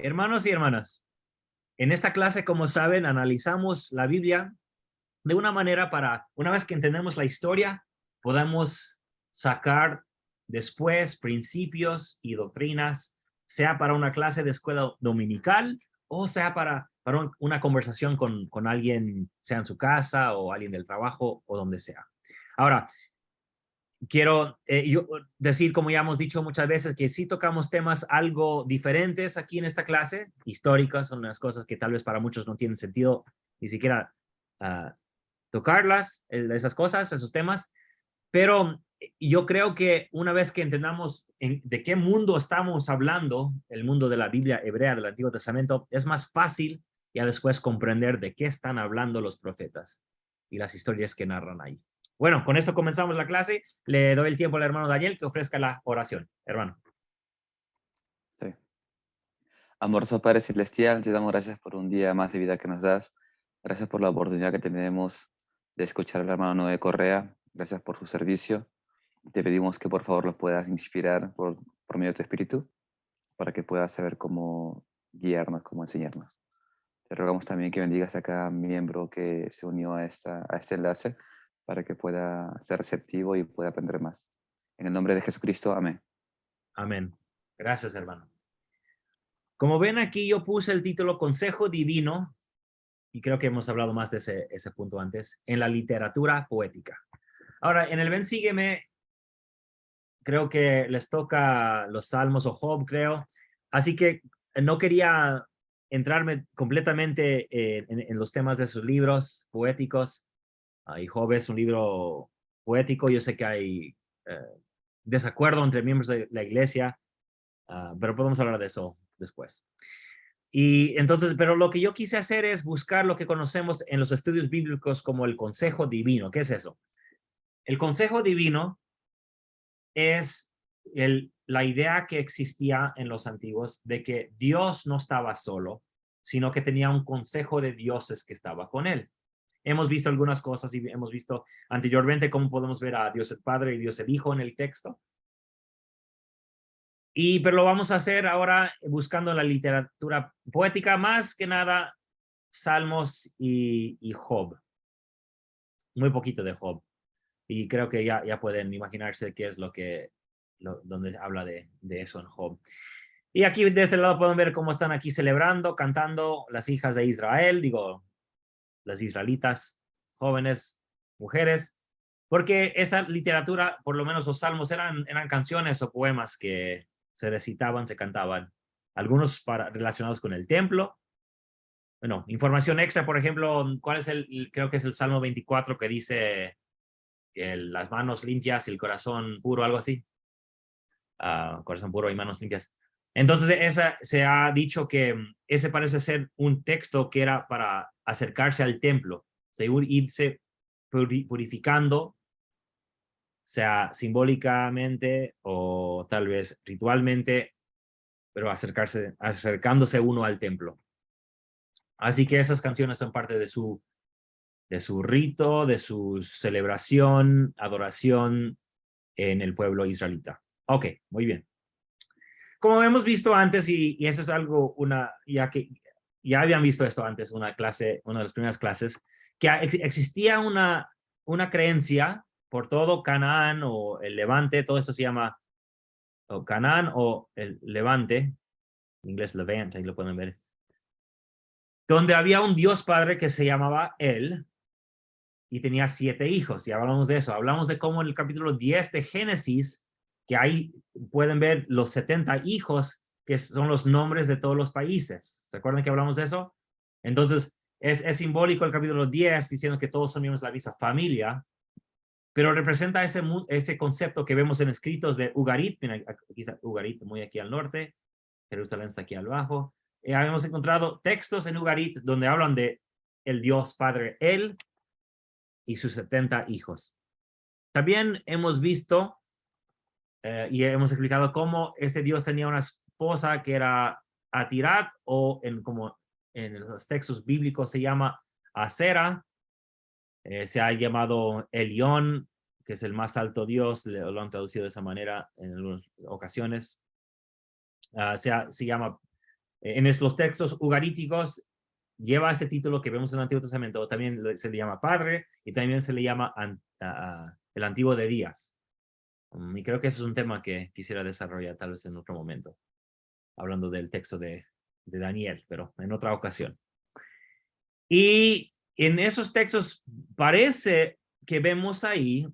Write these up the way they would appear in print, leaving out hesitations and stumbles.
Hermanos y hermanas, en esta clase, como saben, analizamos la Biblia de una manera para, una vez que entendemos la historia, podamos sacar después principios y doctrinas, sea para una clase de escuela dominical o sea para una conversación con alguien, sea en su casa o alguien del trabajo o donde sea. Ahora, quiero decir, como ya hemos dicho muchas veces, que sí tocamos temas algo diferentes aquí en esta clase, históricas, son unas cosas que tal vez para muchos no tienen sentido ni siquiera tocarlas, esas cosas, esos temas, pero yo creo que una vez que entendamos de qué mundo estamos hablando, el mundo de la Biblia hebrea del Antiguo Testamento, es más fácil ya después comprender de qué están hablando los profetas y las historias que narran ahí. Bueno, con esto comenzamos la clase. Le doy el tiempo al hermano Daniel que ofrezca la oración. Hermano. Sí. Amoroso Padre Celestial, te damos gracias por un día más de vida que nos das. Gracias por la oportunidad que tenemos de escuchar al hermano Noé Correa. Gracias por su servicio. Te pedimos que por favor los puedas inspirar por medio de tu espíritu para que puedas saber cómo guiarnos, cómo enseñarnos. Te rogamos también que bendigas a cada miembro que se unió a este enlace para que pueda ser receptivo y pueda aprender más. En el nombre de Jesucristo, amén. Amén. Gracias, hermano. Como ven aquí, yo puse el título Consejo Divino, y creo que hemos hablado más de ese punto antes, en la literatura poética. Ahora, en el Ven Sígueme, creo que les toca los Salmos o Job, creo. Así que no quería entrarme completamente en los temas de sus libros poéticos. Y Job es un libro poético. Yo sé que hay desacuerdo entre miembros de la iglesia, pero podemos hablar de eso después. Y entonces, pero lo que yo quise hacer es buscar lo que conocemos en los estudios bíblicos como el consejo divino. ¿Qué es eso? El consejo divino es la idea que existía en los antiguos de que Dios no estaba solo, sino que tenía un consejo de dioses que estaba con él. Hemos visto algunas cosas y hemos visto anteriormente cómo podemos ver a Dios el Padre y Dios el Hijo en el texto. Pero lo vamos a hacer ahora buscando la literatura poética, más que nada Salmos y Job. Muy poquito de Job. Y creo que ya pueden imaginarse qué es donde habla de eso en Job. Y aquí de este lado pueden ver cómo están aquí celebrando, cantando las hijas de Israel, digo, las israelitas, jóvenes, mujeres, porque esta literatura, por lo menos los salmos, eran canciones o poemas que se recitaban, se cantaban, algunos relacionados con el templo. Bueno, información extra, por ejemplo, ¿cuál es creo que es el Salmo 24 que dice que las manos limpias y el corazón puro, algo así? Corazón puro y manos limpias. Entonces, se ha dicho que ese parece ser un texto que era para acercarse al templo, según irse purificando, sea simbólicamente o tal vez ritualmente, pero acercándose uno al templo. Así que esas canciones son parte de su rito, de su celebración, adoración en el pueblo israelita. Ok, muy bien. Como hemos visto antes, y eso es algo, ya que ya habían visto esto antes, una de las primeras clases, que existía una creencia por todo Canaán o el Levante, todo esto se llama o Canaán o el Levante, en inglés Levant, ahí lo pueden ver, donde había un Dios Padre que se llamaba Él y tenía 7 hijos, y hablamos de eso. Hablamos de cómo en el capítulo 10 de Génesis, que ahí pueden ver los 70 hijos, que son los nombres de todos los países. ¿Se acuerdan que hablamos de eso? Entonces, es simbólico el capítulo 10, diciendo que todos son miembros de la misma familia, pero representa ese concepto que vemos en escritos de Ugarit. Mira, aquí está Ugarit, muy aquí al norte, Jerusalén está aquí abajo. Hemos encontrado textos en Ugarit donde hablan de el Dios Padre, Él, y sus 70 hijos. También hemos visto y hemos explicado cómo este Dios tenía una esposa que era Atirat, o como en los textos bíblicos se llama Asera. Se ha llamado Elión, que es el más alto Dios, lo han traducido de esa manera en algunas ocasiones. Se llama En los textos ugaríticos lleva este título que vemos en el Antiguo Testamento. También se le llama Padre y también se le llama el Antiguo de Días. Y creo que ese es un tema que quisiera desarrollar tal vez en otro momento, hablando del texto de Daniel, pero en otra ocasión. Y en esos textos parece que vemos ahí,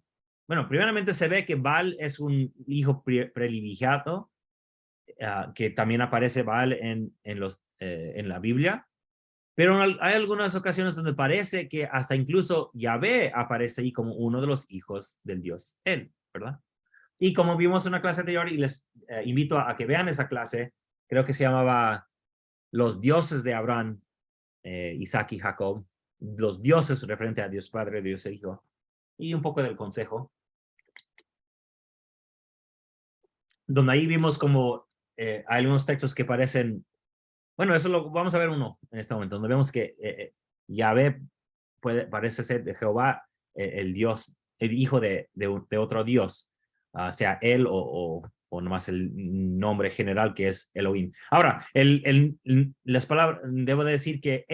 bueno, primeramente se ve que Baal es un hijo privilegiado, que también aparece Baal en la Biblia, pero hay algunas ocasiones donde parece que hasta incluso Yahvé aparece ahí como uno de los hijos del Dios, él, ¿verdad? Y como vimos en una clase anterior, y les invito a que vean esa clase, creo que se llamaba Los dioses de Abraham, Isaac y Jacob, los dioses referente a Dios Padre, Dios Hijo, y un poco del consejo, donde ahí vimos como hay algunos textos que parecen, bueno, eso lo vamos a ver uno en este momento, donde vemos que Yahvé parece ser de Jehová el Dios, el hijo de otro Dios, sea él o nomás el nombre general que es Elohim. Ahora, las palabras, debo decir que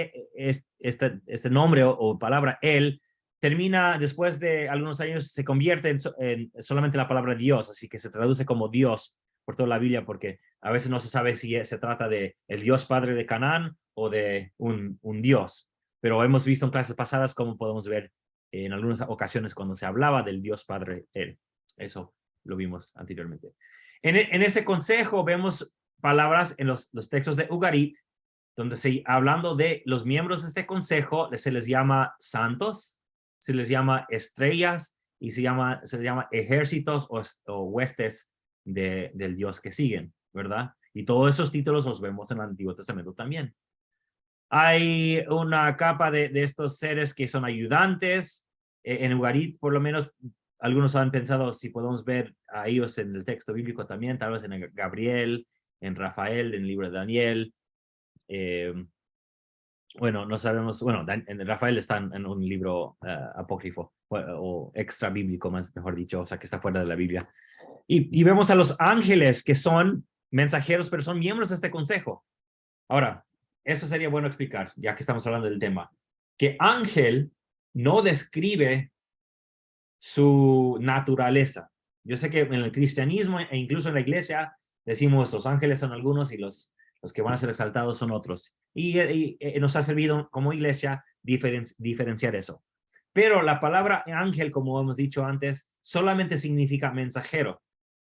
este nombre o palabra él termina después de algunos años, se convierte en solamente la palabra Dios, así que se traduce como Dios por toda la Biblia, porque a veces no se sabe si se trata de el Dios Padre de Canaán o de un Dios. Pero hemos visto en clases pasadas cómo podemos ver en algunas ocasiones cuando se hablaba del Dios Padre, él. Eso lo vimos anteriormente. En ese consejo vemos palabras en los textos de Ugarit, donde hablando de los miembros de este consejo, se les llama santos, se les llama estrellas y se les llama ejércitos o huestes del Dios que siguen, ¿verdad? Y todos esos títulos los vemos en el Antiguo Testamento también. Hay una capa de estos seres que son ayudantes. En Ugarit, por lo menos, algunos han pensado si podemos ver a ellos en el texto bíblico también, tal vez en Gabriel, en Rafael, en el libro de Daniel. Bueno, no sabemos, bueno, en Rafael está en un libro apócrifo o extra bíblico, mejor dicho, o sea, que está fuera de la Biblia. Y vemos a los ángeles que son mensajeros, pero son miembros de este consejo. Ahora, eso sería bueno explicar, ya que estamos hablando del tema, que ángel no describe su naturaleza. Yo sé que en el cristianismo e incluso en la iglesia decimos los ángeles son algunos y los que van a ser exaltados son otros. Y nos ha servido como iglesia diferenciar eso. Pero la palabra ángel, como hemos dicho antes, solamente significa mensajero.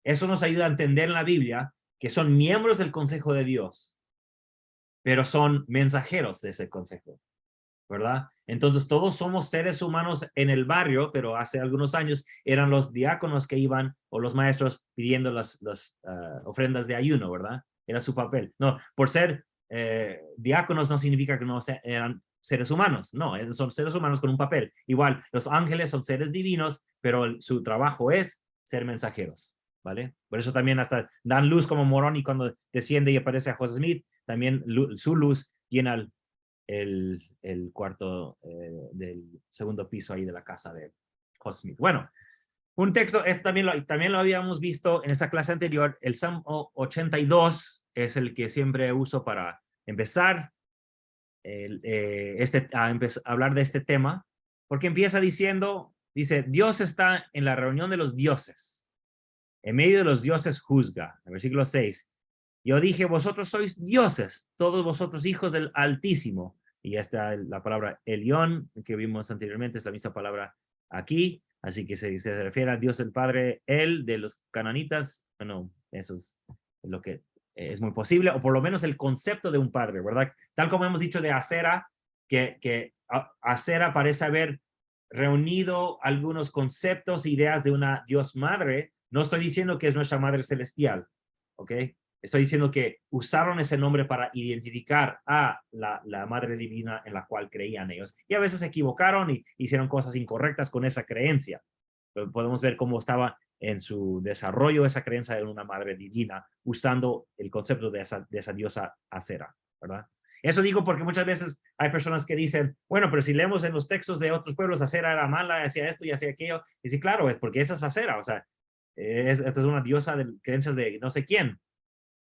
Eso nos ayuda a entender en la Biblia que son miembros del consejo de Dios, pero son mensajeros de ese consejo, ¿verdad? Entonces todos somos seres humanos en el barrio, pero hace algunos años eran los diáconos que iban, o los maestros pidiendo las ofrendas de ayuno, ¿verdad? Era su papel. No, por ser diáconos no significa que no eran seres humanos, no, son seres humanos con un papel. Igual, los ángeles son seres divinos, pero su trabajo es ser mensajeros, ¿vale? Por eso también hasta dan luz como Moroni cuando desciende y aparece a José Smith, también su luz llena el cuarto del segundo piso ahí de la casa de José Smith. Bueno, un texto, este también lo habíamos visto en esa clase anterior, el Salmo 82 es el que siempre uso para empezar a hablar de este tema, porque empieza diciendo, dice, Dios está en la reunión de los dioses, en medio de los dioses juzga, en versículo 6, yo dije, vosotros sois dioses, todos vosotros hijos del Altísimo. Y ya está la palabra Elión, que vimos anteriormente, es la misma palabra aquí. Así que se refiere a Dios el Padre, él de los cananitas. Bueno, eso es lo que es muy posible, o por lo menos el concepto de un padre, ¿verdad? Tal como hemos dicho de Acera, que Acera parece haber reunido algunos conceptos e ideas de una Dios madre. No estoy diciendo que es nuestra madre celestial, ¿ok? Estoy diciendo que usaron ese nombre para identificar a la madre divina en la cual creían ellos. Y a veces se equivocaron y hicieron cosas incorrectas con esa creencia. Pero podemos ver cómo estaba en su desarrollo esa creencia en una madre divina, usando el concepto de esa diosa Acera, ¿verdad? Eso digo porque muchas veces hay personas que dicen, bueno, pero si leemos en los textos de otros pueblos, Acera era mala, hacía esto y hacía aquello. Y sí, claro, es porque esa es Acera, o sea, esta es una diosa de creencias de no sé quién.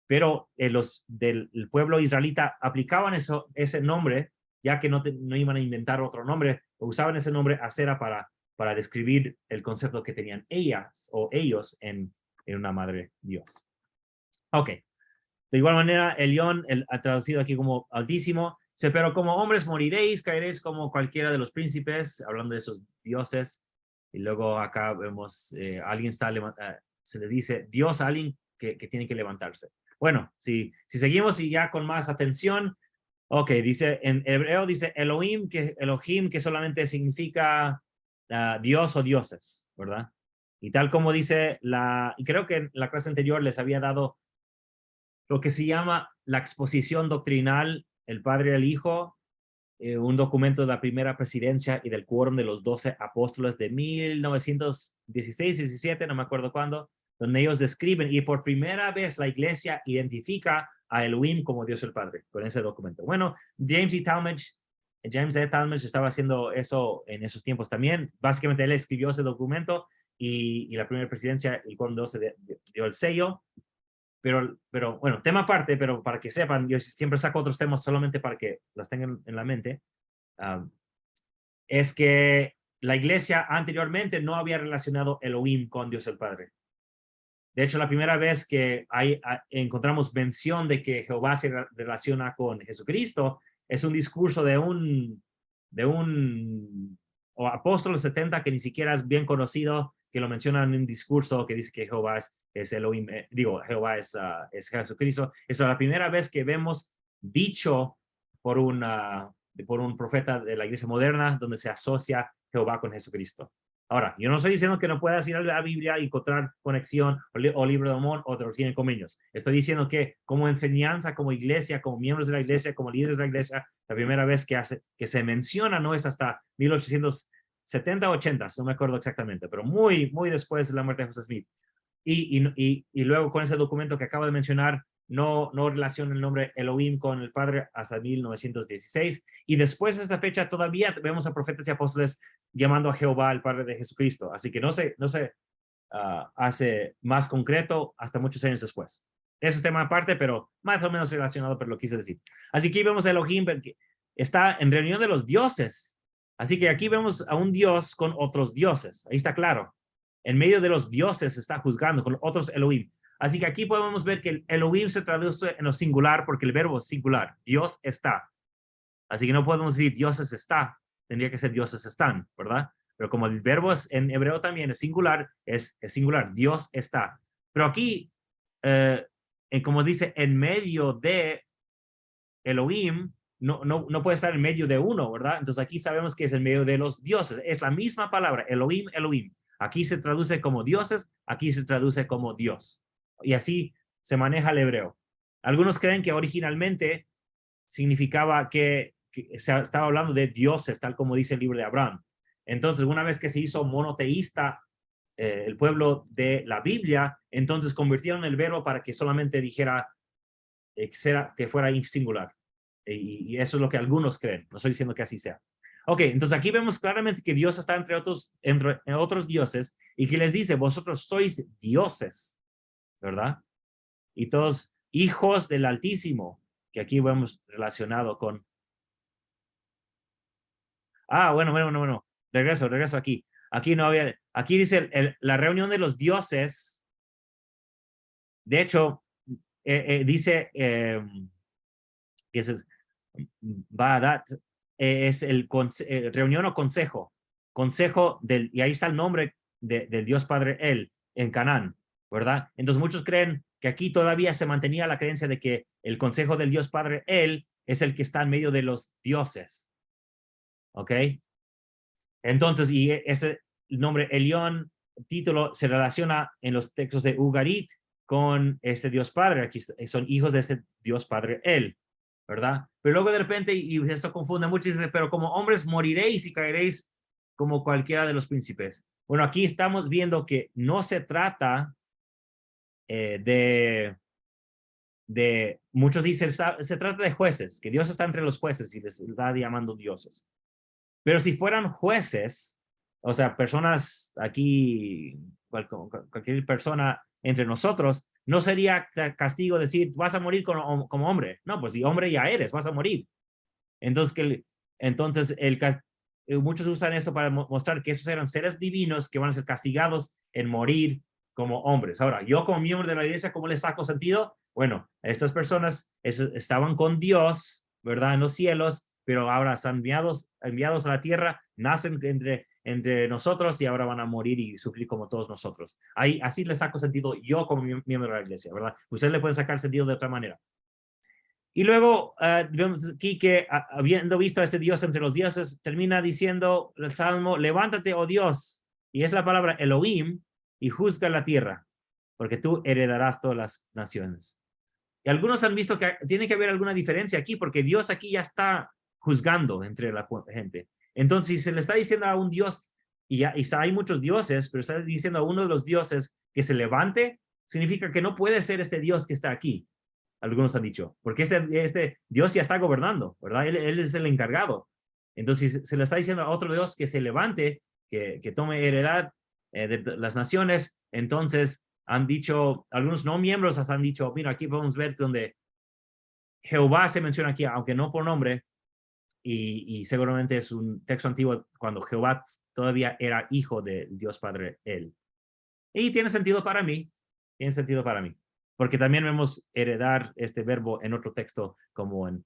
pero los del el pueblo israelita aplicaban ese nombre, ya que no iban a inventar otro nombre, usaban ese nombre Asera para describir el concepto que tenían ellas o ellos en una madre Dios. Ok. De igual manera, Elión, ha traducido aquí como altísimo, dice, pero como hombres moriréis, caeréis como cualquiera de los príncipes, hablando de esos dioses. Y luego acá vemos, alguien se le dice Dios a alguien que tiene que levantarse. Bueno, si seguimos y ya con más atención, ok, dice, en hebreo dice Elohim, que solamente significa Dios o dioses, ¿verdad? Y tal como dice y creo que en la clase anterior les había dado lo que se llama la exposición doctrinal, el Padre y el Hijo, un documento de la primera presidencia y del quórum de los 12 apóstoles de 1916-17, no me acuerdo cuándo, donde ellos describen, y por primera vez la iglesia identifica a Elohim como Dios el Padre, con ese documento. Bueno, James E. Talmage estaba haciendo eso en esos tiempos también. Básicamente él escribió ese documento y la primera presidencia, el quórum 12 dio el sello. Pero bueno, tema aparte, pero para que sepan, yo siempre saco otros temas solamente para que las tengan en la mente, es que la iglesia anteriormente no había relacionado Elohim con Dios el Padre. De hecho, la primera vez que encontramos mención de que Jehová se relaciona con Jesucristo es un discurso de un apóstol 70 que ni siquiera es bien conocido, que lo menciona en un discurso que dice que Jehová es Elohim, Jehová es Jesucristo. Eso es la primera vez que vemos dicho por un profeta de la iglesia moderna donde se asocia Jehová con Jesucristo. Ahora, yo no estoy diciendo que no puedas ir a la Biblia y encontrar conexión o libro de Mormón o Doctrina y Convenios. Estoy diciendo que como enseñanza, como iglesia, como miembros de la iglesia, como líderes de la iglesia, la primera vez que se menciona no es hasta 1870 o 80, no me acuerdo exactamente, pero muy, muy después de la muerte de José Smith. Y luego con ese documento que acabo de mencionar, no relaciona el nombre Elohim con el Padre hasta 1916. Y después de esta fecha todavía vemos a profetas y apóstoles llamando a Jehová el Padre de Jesucristo. Así que no se hace más concreto hasta muchos años después. Ese es tema aparte, pero más o menos relacionado, pero lo quise decir. Así que aquí vemos a Elohim, que está en reunión de los dioses. Así que aquí vemos a un Dios con otros dioses. Ahí está claro. En medio de los dioses está juzgando con otros Elohim. Así que aquí podemos ver que el Elohim se traduce en lo singular porque el verbo es singular. Dios está. Así que no podemos decir dioses está. Tendría que ser dioses están, ¿verdad? Pero como el verbo en hebreo también es singular, es singular. Dios está. Pero aquí, como dice, en medio de Elohim, no puede estar en medio de uno, ¿verdad? Entonces aquí sabemos que es en medio de los dioses. Es la misma palabra, Elohim, Elohim. Aquí se traduce como dioses, aquí se traduce como Dios. Y así se maneja el hebreo. Algunos creen que originalmente significaba que se estaba hablando de dioses, tal como dice el libro de Abraham. Entonces, una vez que se hizo monoteísta el pueblo de la Biblia, entonces convirtieron el verbo para que solamente dijera que fuera singular. Y eso es lo que algunos creen. No estoy diciendo que así sea. Ok, entonces aquí vemos claramente que Dios está entre otros dioses y que les dice, vosotros sois dioses, ¿verdad? Y todos hijos del Altísimo, que aquí vemos relacionado con... Bueno. Regreso aquí. Aquí no había... Aquí dice la reunión de los dioses. De hecho, dice que es Baadat, es el reunión o consejo. Consejo y ahí está el nombre del Dios Padre él, en Canaán, ¿verdad? Entonces muchos creen que aquí todavía se mantenía la creencia de que el consejo del Dios Padre él es el que está en medio de los dioses. ¿Ok? Entonces, y ese nombre Elión, título, se relaciona en los textos de Ugarit con este Dios Padre. Aquí son hijos de este Dios Padre él, ¿verdad? Pero luego de repente, y esto confunde mucho, dice, pero como hombres moriréis y caeréis como cualquiera de los príncipes. Bueno, aquí estamos viendo que no se trata muchos dicen, se trata de jueces, que Dios está entre los jueces y les está llamando dioses. Pero si fueran jueces, o sea, personas aquí, cualquier persona entre nosotros, No sería castigo decir, vas a morir como hombre. No, pues si hombre ya eres, vas a morir. Entonces, muchos usan esto para mostrar que esos eran seres divinos que van a ser castigados en morir como hombres. Ahora, yo como miembro de la iglesia, ¿cómo les saco sentido? Bueno, estas personas estaban con Dios, ¿verdad? En los cielos, pero ahora están enviados a la tierra, nacen entre nosotros y ahora van a morir y sufrir como todos nosotros. Así les saco sentido yo como miembro de la iglesia, ¿verdad? Ustedes le pueden sacar sentido de otra manera. Y luego vemos aquí que habiendo visto a este Dios entre los dioses, termina diciendo el Salmo, levántate, oh Dios, y es la palabra Elohim, y juzga la tierra, porque tú heredarás todas las naciones. Y algunos han visto que tiene que haber alguna diferencia aquí, porque Dios aquí ya está juzgando entre la gente. Entonces, si se le está diciendo a un Dios, y hay muchos dioses, pero está diciendo a uno de los dioses que se levante, significa que no puede ser este Dios que está aquí. Algunos han dicho, porque este Dios ya está gobernando, ¿verdad? Él es el encargado. Entonces, se le está diciendo a otro Dios que se levante, que tome heredad de las naciones. Entonces, han dicho, algunos no miembros han dicho, mira, aquí podemos ver donde Jehová se menciona aquí, aunque no por nombre, y seguramente es un texto antiguo cuando Jehová todavía era hijo del Dios Padre él. Y tiene sentido para mí, porque también vemos heredar este verbo en otro texto como en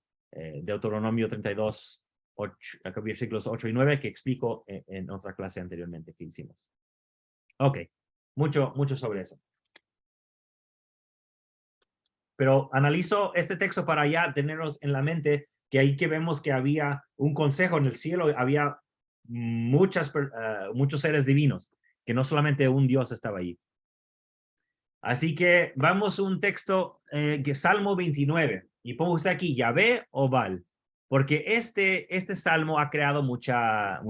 Deuteronomio 32, versículos 8 y 9, que explico en otra clase anteriormente que hicimos. Ok, mucho sobre eso. Pero analizo este texto para ya tenerlos en la mente que ahí que vemos que había un consejo en el cielo, había muchos seres divinos, que no solamente un Dios estaba ahí. Así que vamos a un texto que Salmo 29, y pongo usted aquí Yahvé o Baal, porque este salmo ha creado mucha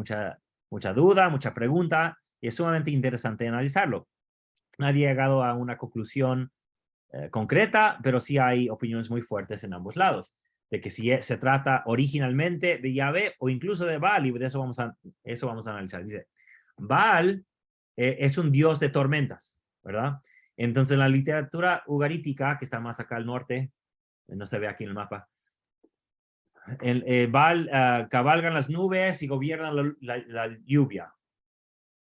duda, mucha pregunta, y es sumamente interesante analizarlo. Nadie ha llegado a una conclusión concreta, pero sí hay opiniones muy fuertes en ambos lados, de que si se trata originalmente de Yahvé o incluso de Baal, y de eso vamos a analizar. Dice, Baal es un dios de tormentas, ¿verdad? Entonces, en la literatura ugarítica, que está más acá al norte, no se ve aquí en el mapa, Baal cabalgan las nubes y gobiernan la lluvia.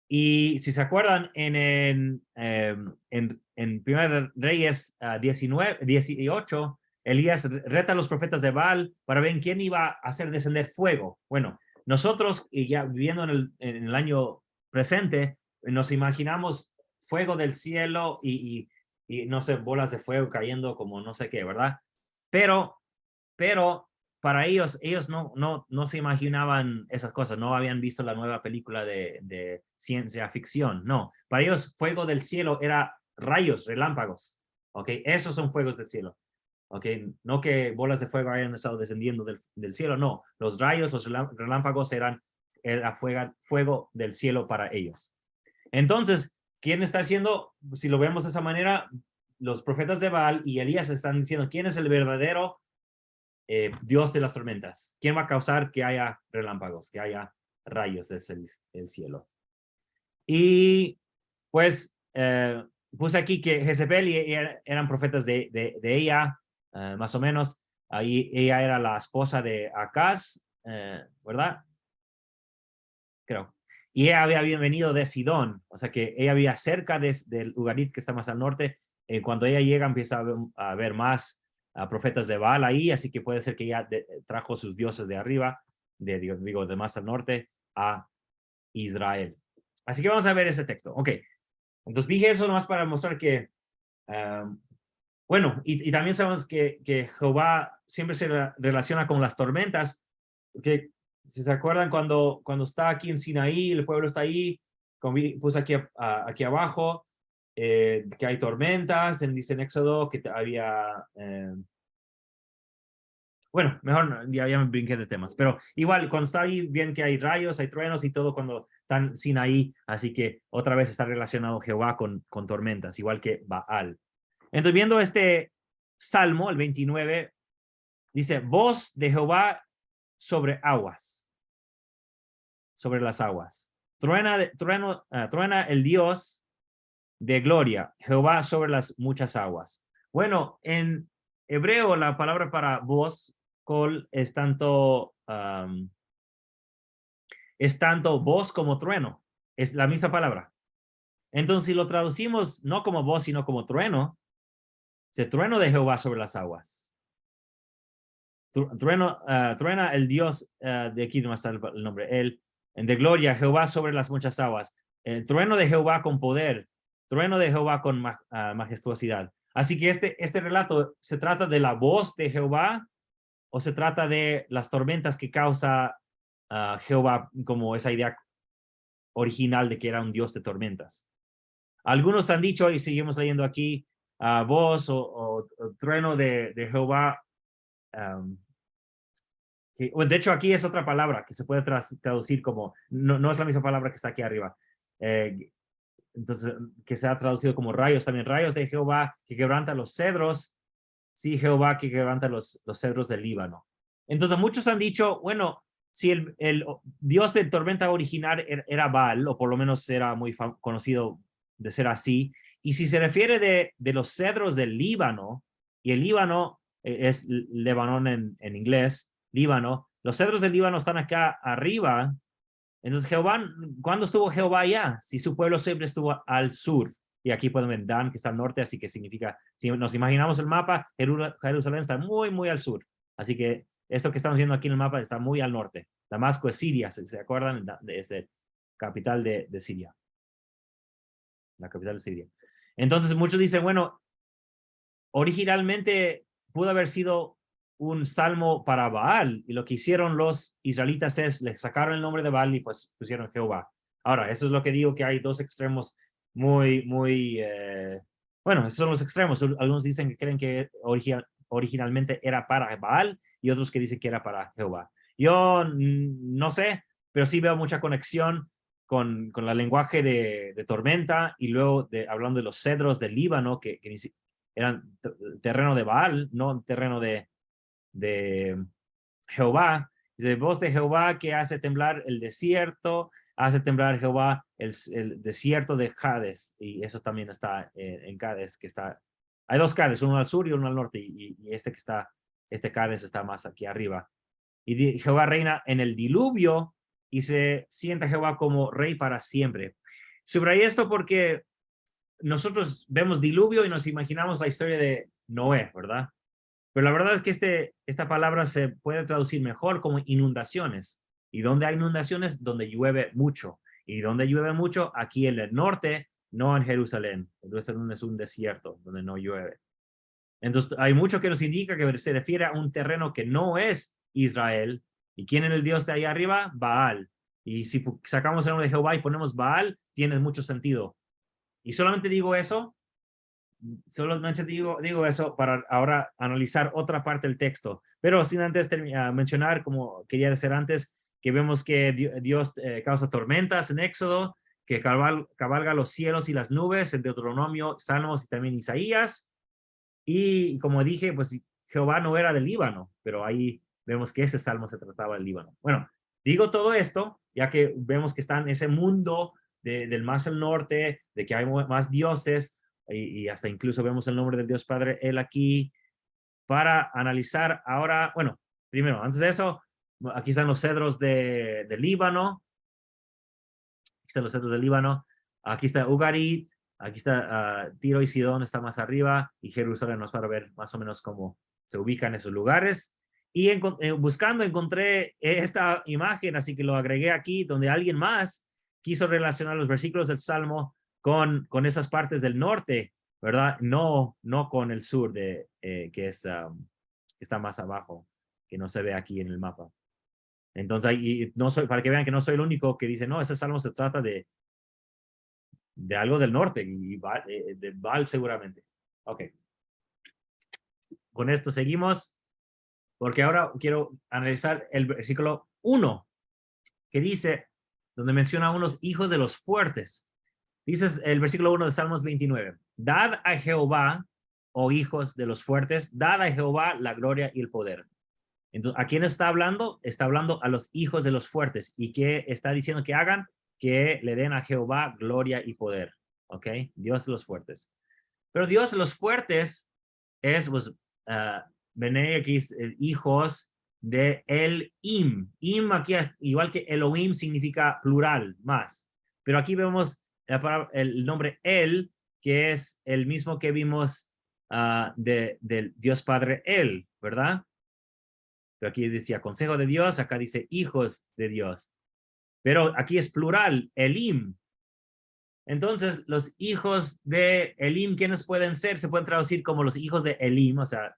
Y si se acuerdan, en 1 Reyes 18, Elías reta a los profetas de Baal para ver quién iba a hacer descender fuego. Bueno, nosotros, ya viviendo en el año presente, nos imaginamos fuego del cielo y no sé, bolas de fuego cayendo como no sé qué, ¿verdad? Pero para ellos no se imaginaban esas cosas, no habían visto la nueva película de ciencia ficción, no. Para ellos, fuego del cielo era rayos, relámpagos, ¿ok? Esos son fuegos del cielo, ¿ok? No que bolas de fuego hayan estado descendiendo del cielo, no. Los rayos, los relámpagos era fuego del cielo para ellos. Entonces, ¿quién está haciendo? Si lo vemos de esa manera, los profetas de Baal y Elías están diciendo, ¿quién es el verdadero Dios de las tormentas? ¿Quién va a causar que haya relámpagos, que haya rayos del cielo? Y pues puse aquí que Jezebel y eran profetas de ella, más o menos. Ahí ella era la esposa de Acaz, ¿verdad? Creo. Y ella había venido de Sidón, o sea que ella había cerca del Ugarit, que está más al norte. Cuando ella llega empieza a ver más profetas de Baal ahí, así que puede ser que ella trajo sus dioses de arriba, de más al norte, a Israel. Así que vamos a ver ese texto. Ok, entonces dije eso nomás para mostrar que, bueno, y también sabemos que Jehová siempre se relaciona con las tormentas, que si se acuerdan cuando está aquí en Sinaí, el pueblo está ahí, puse aquí abajo, que hay tormentas, dice en Éxodo que había, bueno, mejor ya me brinqué de temas, pero igual cuando está ahí, bien que hay rayos, hay truenos y todo cuando están Sinaí, así que otra vez está relacionado Jehová con tormentas, igual que Baal. Entonces viendo este Salmo, el 29, dice, voz de Jehová sobre aguas, sobre las aguas. Truena el Dios de gloria, Jehová sobre las muchas aguas. Bueno, en hebreo la palabra para voz, kol, es tanto voz como trueno. Es la misma palabra. Entonces, si lo traducimos no como voz, sino como trueno, se trueno de Jehová sobre las aguas. Truena el Dios, de aquí no está el nombre, él, de gloria, Jehová sobre las muchas aguas. Trueno de Jehová con poder, trueno de Jehová con majestuosidad. Así que este relato, ¿se trata de la voz de Jehová o se trata de las tormentas que causa Jehová, como esa idea original de que era un Dios de tormentas? Algunos han dicho, y seguimos leyendo aquí, voz o trueno de Jehová. De hecho, aquí es otra palabra que se puede traducir como, no es la misma palabra que está aquí arriba. Entonces, que se ha traducido como rayos también. Rayos de Jehová que quebranta los cedros. Sí, Jehová que quebranta los cedros del Líbano. Entonces, muchos han dicho, bueno, si el Dios de tormenta original era Baal, o por lo menos era muy conocido de ser así, y si se refiere de los cedros del Líbano, y el Líbano es Lebanon en inglés, Líbano, los cedros del Líbano están acá arriba. Entonces Jehová, ¿cuándo estuvo Jehová allá? Si su pueblo siempre estuvo al sur. Y aquí podemos ver Dan, que está al norte, así que significa, si nos imaginamos el mapa, Jerusalén está muy, muy al sur. Así que esto que estamos viendo aquí en el mapa está muy al norte. Damasco es Siria, ¿se acuerdan? Es la capital de Siria. La capital de Siria. Entonces muchos dicen, bueno, originalmente pudo haber sido un salmo para Baal, y lo que hicieron los israelitas es, le sacaron el nombre de Baal y pues pusieron Jehová. Ahora, eso es lo que digo, que hay dos extremos muy, bueno, esos son los extremos. Algunos dicen que creen que originalmente era para Baal y otros que dicen que era para Jehová. Yo no sé, pero sí veo mucha conexión con el lenguaje de tormenta, y luego hablando de los cedros del Líbano, que eran terreno de Baal, no terreno de Jehová. Dice, voz de Jehová que hace temblar el desierto, hace temblar Jehová el desierto de Cades, y eso también está en Cades, que está, hay dos Cades, uno al sur y uno al norte, y este Cades está más aquí arriba. Y Jehová reina en el diluvio, y se sienta Jehová como rey para siempre. Subrayé esto porque nosotros vemos diluvio y nos imaginamos la historia de Noé, ¿verdad? Pero la verdad es que esta palabra se puede traducir mejor como inundaciones. ¿Y donde hay inundaciones? Donde llueve mucho. Y donde llueve mucho, aquí en el norte, no en Jerusalén. Jerusalén es un desierto donde no llueve. Entonces, hay mucho que nos indica que se refiere a un terreno que no es Israel. ¿Y quién es el Dios de ahí arriba? Baal. Y si sacamos el nombre de Jehová y ponemos Baal, tiene mucho sentido. Y solamente digo eso eso para ahora analizar otra parte del texto, pero sin antes mencionar, como quería decir antes, que vemos que Dios causa tormentas en Éxodo, que cabalga los cielos y las nubes en Deuteronomio, Salmos y también Isaías. Y como dije, pues Jehová no era del Líbano, pero ahí vemos que ese salmo se trataba del Líbano. Bueno, digo todo esto, ya que vemos que está en ese mundo del más al norte, de que hay más dioses, y hasta incluso vemos el nombre del Dios Padre, él aquí, para analizar ahora, bueno, primero, antes de eso, aquí están los cedros de Líbano, aquí están los cedros del Líbano, aquí está Ugarit, aquí está Tiro y Sidón, está más arriba, y Jerusalén, nos para ver más o menos cómo se ubican esos lugares. Y buscando encontré esta imagen, así que lo agregué aquí, donde alguien más quiso relacionar los versículos del Salmo con esas partes del norte, ¿verdad? No con el sur, que está más abajo, que no se ve aquí en el mapa. Entonces, para que vean que no soy el único que dice, no, ese Salmo se trata de algo del norte, y de Baal seguramente. Ok. Con esto seguimos, porque ahora quiero analizar el versículo 1, que dice, donde menciona a unos hijos de los fuertes. Dice el versículo 1 de Salmos 29. Dad a Jehová, oh hijos de los fuertes, dad a Jehová la gloria y el poder. Entonces, ¿a quién está hablando? Está hablando a los hijos de los fuertes. ¿Y qué está diciendo que hagan? Que le den a Jehová gloria y poder. ¿ok? Dios de los fuertes. Pero Dios de los fuertes es, pues, Bene X, hijos de el Im. Im aquí, igual que Elohim, significa plural, más. Pero aquí vemos el nombre El, que es el mismo que vimos del Dios Padre El, ¿verdad? Pero aquí decía consejo de Dios, acá dice hijos de Dios. Pero aquí es plural, Elim. Entonces, los hijos de Elim, ¿quiénes pueden ser? Se pueden traducir como los hijos de Elim, o sea,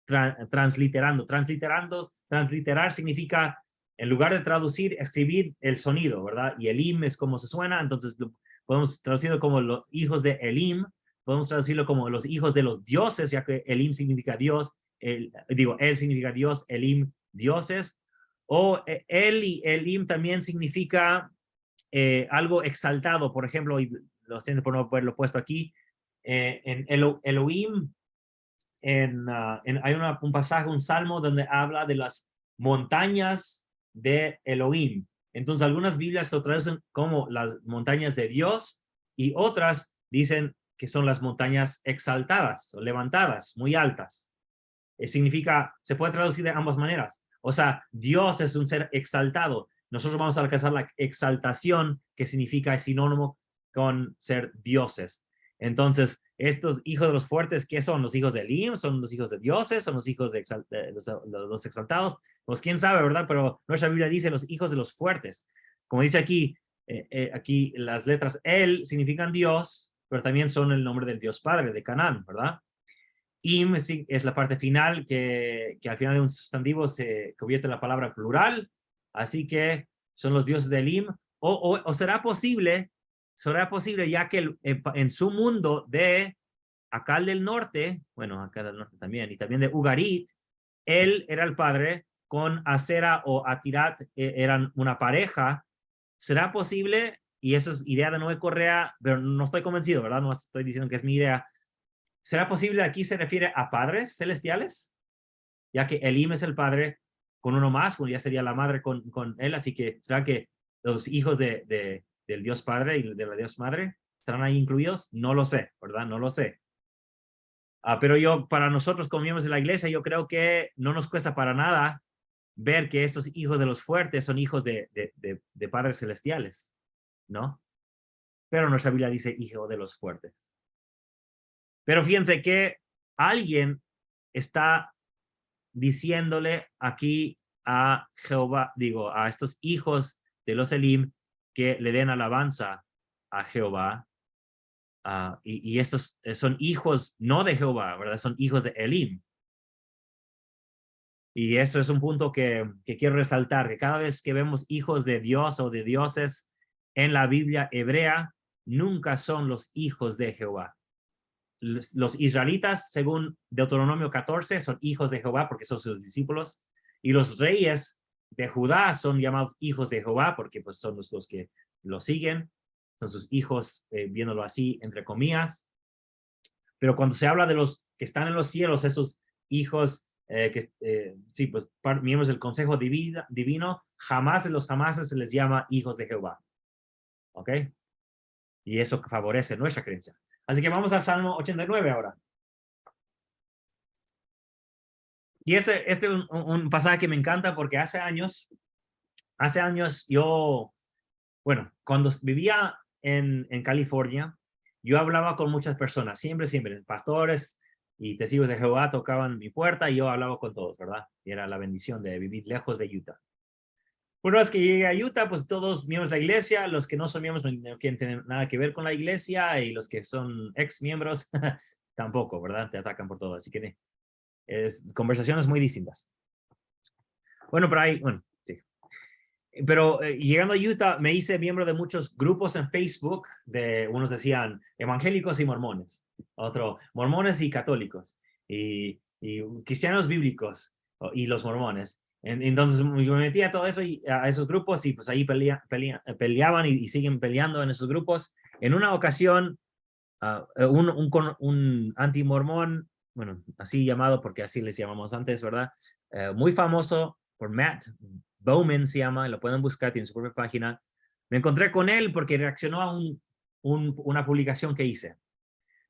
transliterando. Transliterar significa, en lugar de traducir, escribir el sonido, ¿verdad? Y Elim es como se suena, entonces podemos traducirlo como los hijos de Elim, podemos traducirlo como los hijos de los dioses, ya que Elim significa Dios, él significa Dios, Elim, dioses, o El y Elim también significa algo exaltado, por ejemplo, y lo siento por no haberlo puesto aquí, en Elohim, hay un pasaje, un salmo donde habla de las montañas de Elohim. Entonces, algunas Biblias lo traducen como las montañas de Dios y otras dicen que son las montañas exaltadas o levantadas, muy altas. Significa, se puede traducir de ambas maneras. O sea, Dios es un ser exaltado. Nosotros vamos a alcanzar la exaltación, que significa, es sinónimo con ser dioses. Entonces, estos hijos de los fuertes, ¿qué son? ¿Los hijos de Elim? ¿Son los hijos de dioses? ¿Son los hijos de los exaltados? Pues quién sabe, ¿verdad? Pero nuestra Biblia dice los hijos de los fuertes. Como dice aquí, aquí las letras El significan Dios, pero también son el nombre del Dios Padre, de Canaán, ¿verdad? Im es la parte final que al final de un sustantivo se convierte en la palabra plural, así que son los dioses del Im, o será posible, ya que en su mundo de acá del norte, bueno, acá del norte también, y también de Ugarit, él era el padre, con Asera o Atirat eran una pareja. ¿Será posible? Y eso es idea de Noé Correa, pero no estoy convencido, ¿verdad? No estoy diciendo que es mi idea. ¿Será posible? Aquí se refiere a padres celestiales, ya que Elim es el padre con uno más, ya sería la madre con él, así que ¿será que los hijos del Dios Padre y de la Dios Madre estarán ahí incluidos? No lo sé, ¿verdad? No lo sé. Pero para nosotros como miembros de la iglesia, yo creo que no nos cuesta para nada ver que estos hijos de los fuertes son hijos de padres celestiales, ¿no? Pero nuestra Biblia dice hijo de los fuertes. Pero fíjense que alguien está diciéndole aquí a Jehová, a estos hijos de los Elim, que le den alabanza a Jehová. Y estos son hijos no de Jehová, ¿verdad? Son hijos de Elim. Y eso es un punto que quiero resaltar, que cada vez que vemos hijos de Dios o de dioses en la Biblia hebrea, nunca son los hijos de Jehová. Los israelitas, según Deuteronomio 14, son hijos de Jehová porque son sus discípulos, y los reyes de Judá son llamados hijos de Jehová porque pues, son los que lo siguen, son sus hijos, viéndolo así, entre comillas. Pero cuando se habla de los que están en los cielos, esos hijos, sí, pues miembros del consejo divino, jamás se les llama hijos de Jehová. ¿Ok? Y eso favorece nuestra creencia. Así que vamos al Salmo 89 ahora. Y este es un pasaje que me encanta porque hace años yo, bueno, cuando vivía en California, yo hablaba con muchas personas, siempre, pastores y testigos de Jehová tocaban mi puerta y yo hablaba con todos, ¿verdad? Y era la bendición de vivir lejos de Utah. Una vez que llegué a Utah, pues todos miembros de la iglesia, los que no son miembros no quieren tener nada que ver con la iglesia y los que son ex miembros tampoco, ¿verdad? Te atacan por todo, así que conversaciones muy distintas. Bueno, sí. Pero llegando a Utah me hice miembro de muchos grupos en Facebook, unos decían evangélicos y mormones, otro mormones y católicos, y cristianos bíblicos y los mormones. Entonces me metí a todo eso y a esos grupos y pues ahí peleaban y siguen peleando en esos grupos. En una ocasión, un anti-mormón, bueno, así llamado porque así les llamamos antes, ¿verdad? Muy famoso por Matt Bowman se llama, lo pueden buscar, tiene su propia página. Me encontré con él porque reaccionó a una publicación que hice,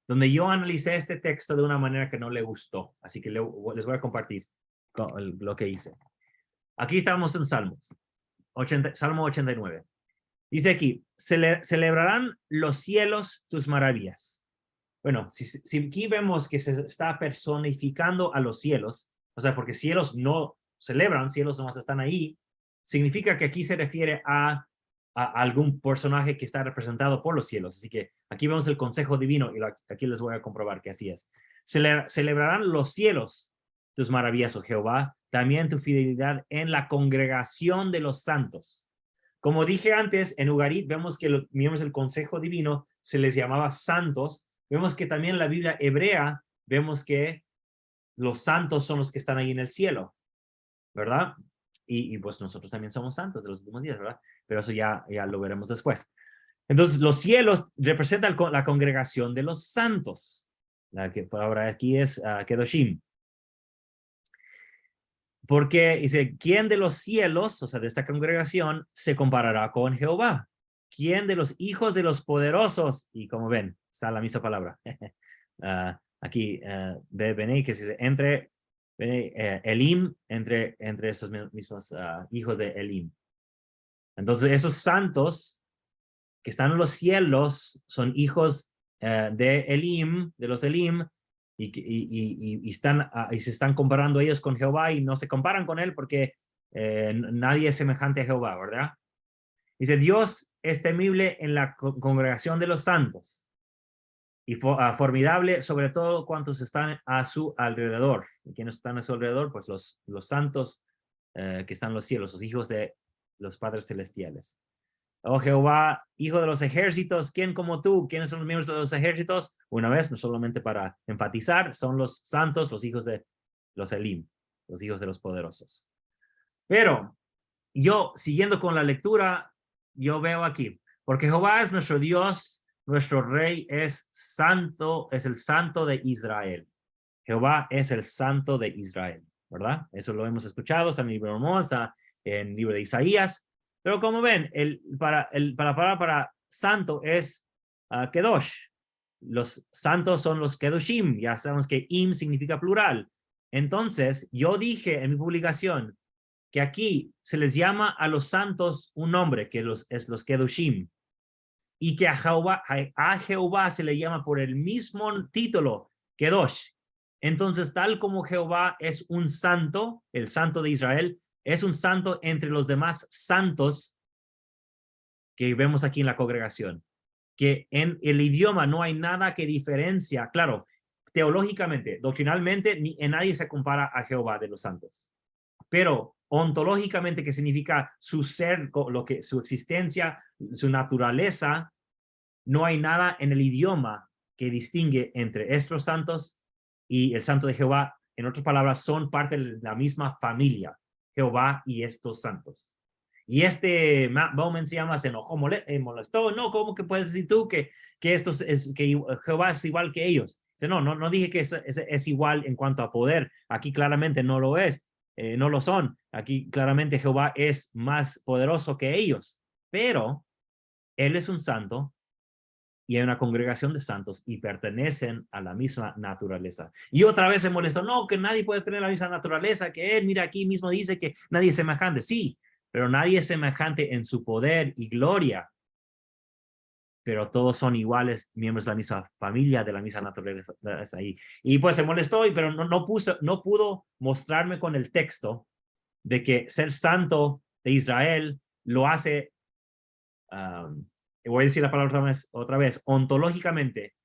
donde yo analicé este texto de una manera que no le gustó. Así que les voy a compartir lo que hice. Aquí estamos en Salmos, Salmo 89. Dice aquí, celebrarán los cielos tus maravillas. Bueno, si aquí vemos que se está personificando a los cielos, o sea, porque cielos no celebran, cielos nomás están ahí, significa que aquí se refiere a algún personaje que está representado por los cielos. Así que aquí vemos el consejo divino y aquí les voy a comprobar que así es. Celebrarán los cielos tus maravillas, oh Jehová, también tu fidelidad en la congregación de los santos. Como dije antes, en Ugarit vemos que los miembros del consejo divino se les llamaba santos. Vemos que también en la Biblia hebrea vemos que los santos son los que están ahí en el cielo, ¿verdad? Y pues nosotros también somos santos de los últimos días, ¿verdad? Pero eso ya lo veremos después. Entonces, los cielos representan la congregación de los santos. La que ahora aquí es Kedoshim. Porque dice, ¿quién de los cielos, o sea, de esta congregación, se comparará con Jehová? ¿Quién de los hijos de los poderosos? Y como ven, está la misma palabra. Aquí, Benei, que se dice, entre Elim, entre estos mismos hijos de Elim. Entonces, esos santos que están en los cielos son hijos de Elim, de los Elim, y se están comparando ellos con Jehová y no se comparan con él porque nadie es semejante a Jehová, ¿verdad? Dice, Dios es temible en la congregación de los santos y formidable sobre todo cuantos están a su alrededor. ¿Y quiénes están a su alrededor? Pues los santos que están en los cielos, los hijos de los padres celestiales. Oh Jehová, hijo de los ejércitos, ¿quién como tú? ¿Quiénes son los miembros de los ejércitos? Una vez, no solamente para enfatizar, son los santos, los hijos de los Elim, los hijos de los poderosos. Pero yo, siguiendo con la lectura, yo veo aquí, porque Jehová es nuestro Dios, nuestro Rey es santo, es el santo de Israel. Jehová es el santo de Israel, ¿verdad? Eso lo hemos escuchado, está en el libro de Mormón, está en el libro de Isaías. Pero como ven, la palabra para santo es Kedosh. Los santos son los Kedoshim. Ya sabemos que im significa plural. Entonces, yo dije en mi publicación que aquí se les llama a los santos un nombre, que es los Kedoshim. Y que a Jehová se le llama por el mismo título, Kedosh. Entonces, tal como Jehová es un santo, el santo de Israel, es un santo entre los demás santos que vemos aquí en la congregación. Que en el idioma no hay nada que diferencia. Claro, teológicamente, doctrinalmente, en nadie se compara a Jehová de los santos. Pero ontológicamente, que significa su ser, su existencia, su naturaleza, no hay nada en el idioma que distingue entre estos santos y el santo de Jehová. En otras palabras, son parte de la misma familia, Jehová y estos santos. Y Matt Bowman se llama, se enojó, molestó. No, ¿cómo que puedes decir tú que Jehová es igual que ellos? Dice, no dije que es igual en cuanto a poder. Aquí claramente no lo es, no lo son. Aquí claramente Jehová es más poderoso que ellos. Pero él es un santo y hay una congregación de santos y pertenecen a la misma naturaleza. Y otra vez se molestó, no, que nadie puede tener la misma naturaleza que él. Mira, aquí mismo dice que nadie es semejante. Sí, pero nadie es semejante en su poder y gloria. Pero todos son iguales, miembros de la misma familia, de la misma naturaleza ahí. Y pues se molestó, pero no pudo mostrarme con el texto de que ser santo de Israel lo hace voy a decir la palabra otra vez ontológicamente,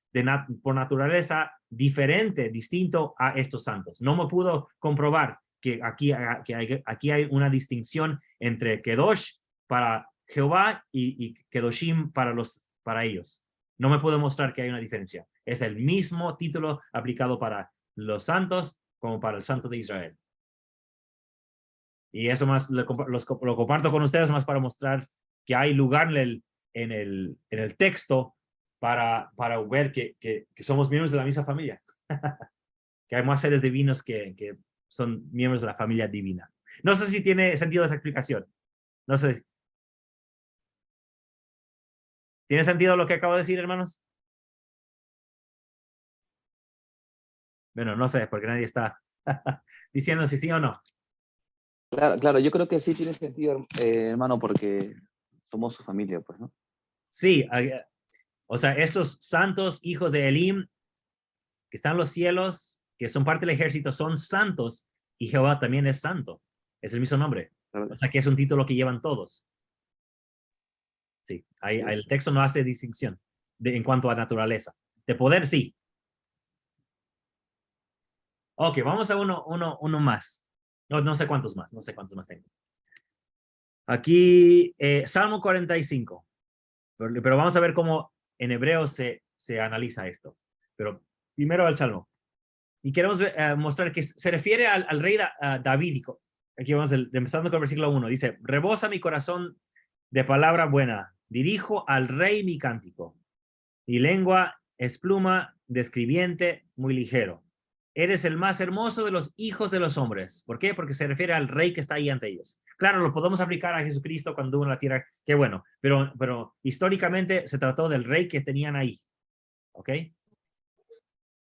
por naturaleza, diferente, distinto a estos santos. No me pudo comprobar que aquí hay una distinción entre Kedosh para Jehová y Kedoshim para ellos. No me puedo mostrar que hay una diferencia. Es el mismo título aplicado para los santos como para el santo de Israel. Y eso más lo comparto con ustedes más para mostrar que hay lugar en el texto para ver que somos miembros de la misma familia. Que hay más seres divinos que son miembros de la familia divina. No sé si tiene sentido esa explicación. No sé. ¿Tiene sentido lo que acabo de decir, hermanos? Bueno, no sé, porque nadie está diciendo si sí o no. Claro, claro, yo creo que sí tiene sentido, hermano, porque somos su familia, pues, ¿no? Sí, o sea, estos santos hijos de Elim, que están en los cielos, que son parte del ejército, son santos, y Jehová también es santo. Es el mismo nombre. Claro, O sea, que es un título que llevan todos. Sí, así el es. texto no hace distinción en cuanto a naturaleza. De poder, sí. Ok, vamos a uno más. No sé cuántos más, no sé cuántos más tengo. Aquí, Salmo 45. Pero vamos a ver cómo en hebreo se analiza esto. Pero primero el Salmo. Y queremos mostrar que se refiere al rey davídico. Aquí vamos, empezando con el versículo 1. Dice, rebosa mi corazón de palabra buena. Dirijo al rey mi cántico. Mi lengua es pluma de escribiente muy ligero. Eres el más hermoso de los hijos de los hombres. ¿Por qué? Porque se refiere al rey que está ahí ante ellos. Claro, lo podemos aplicar a Jesucristo cuando hubo en la tierra, qué bueno, pero históricamente se trató del rey que tenían ahí. ¿Ok?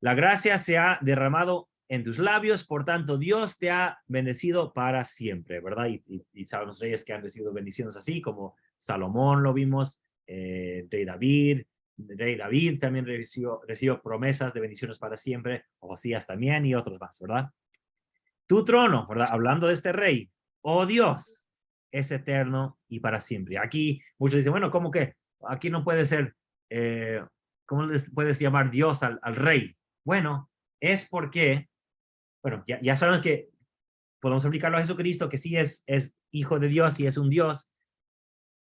La gracia se ha derramado en tus labios, por tanto Dios te ha bendecido para siempre, ¿verdad? Y sabemos reyes que han recibido bendiciones así, como Salomón lo vimos, Rey David también recibió promesas de bendiciones para siempre, Josías también y otros más, ¿verdad? Tu trono, ¿verdad? Hablando de este rey, oh Dios, es eterno y para siempre. Aquí muchos dicen, bueno, ¿cómo que? Aquí no puede ser, ¿cómo les puedes llamar Dios al rey? Bueno, es porque, bueno, ya sabemos que podemos aplicarlo a Jesucristo, que sí es hijo de Dios y es un Dios,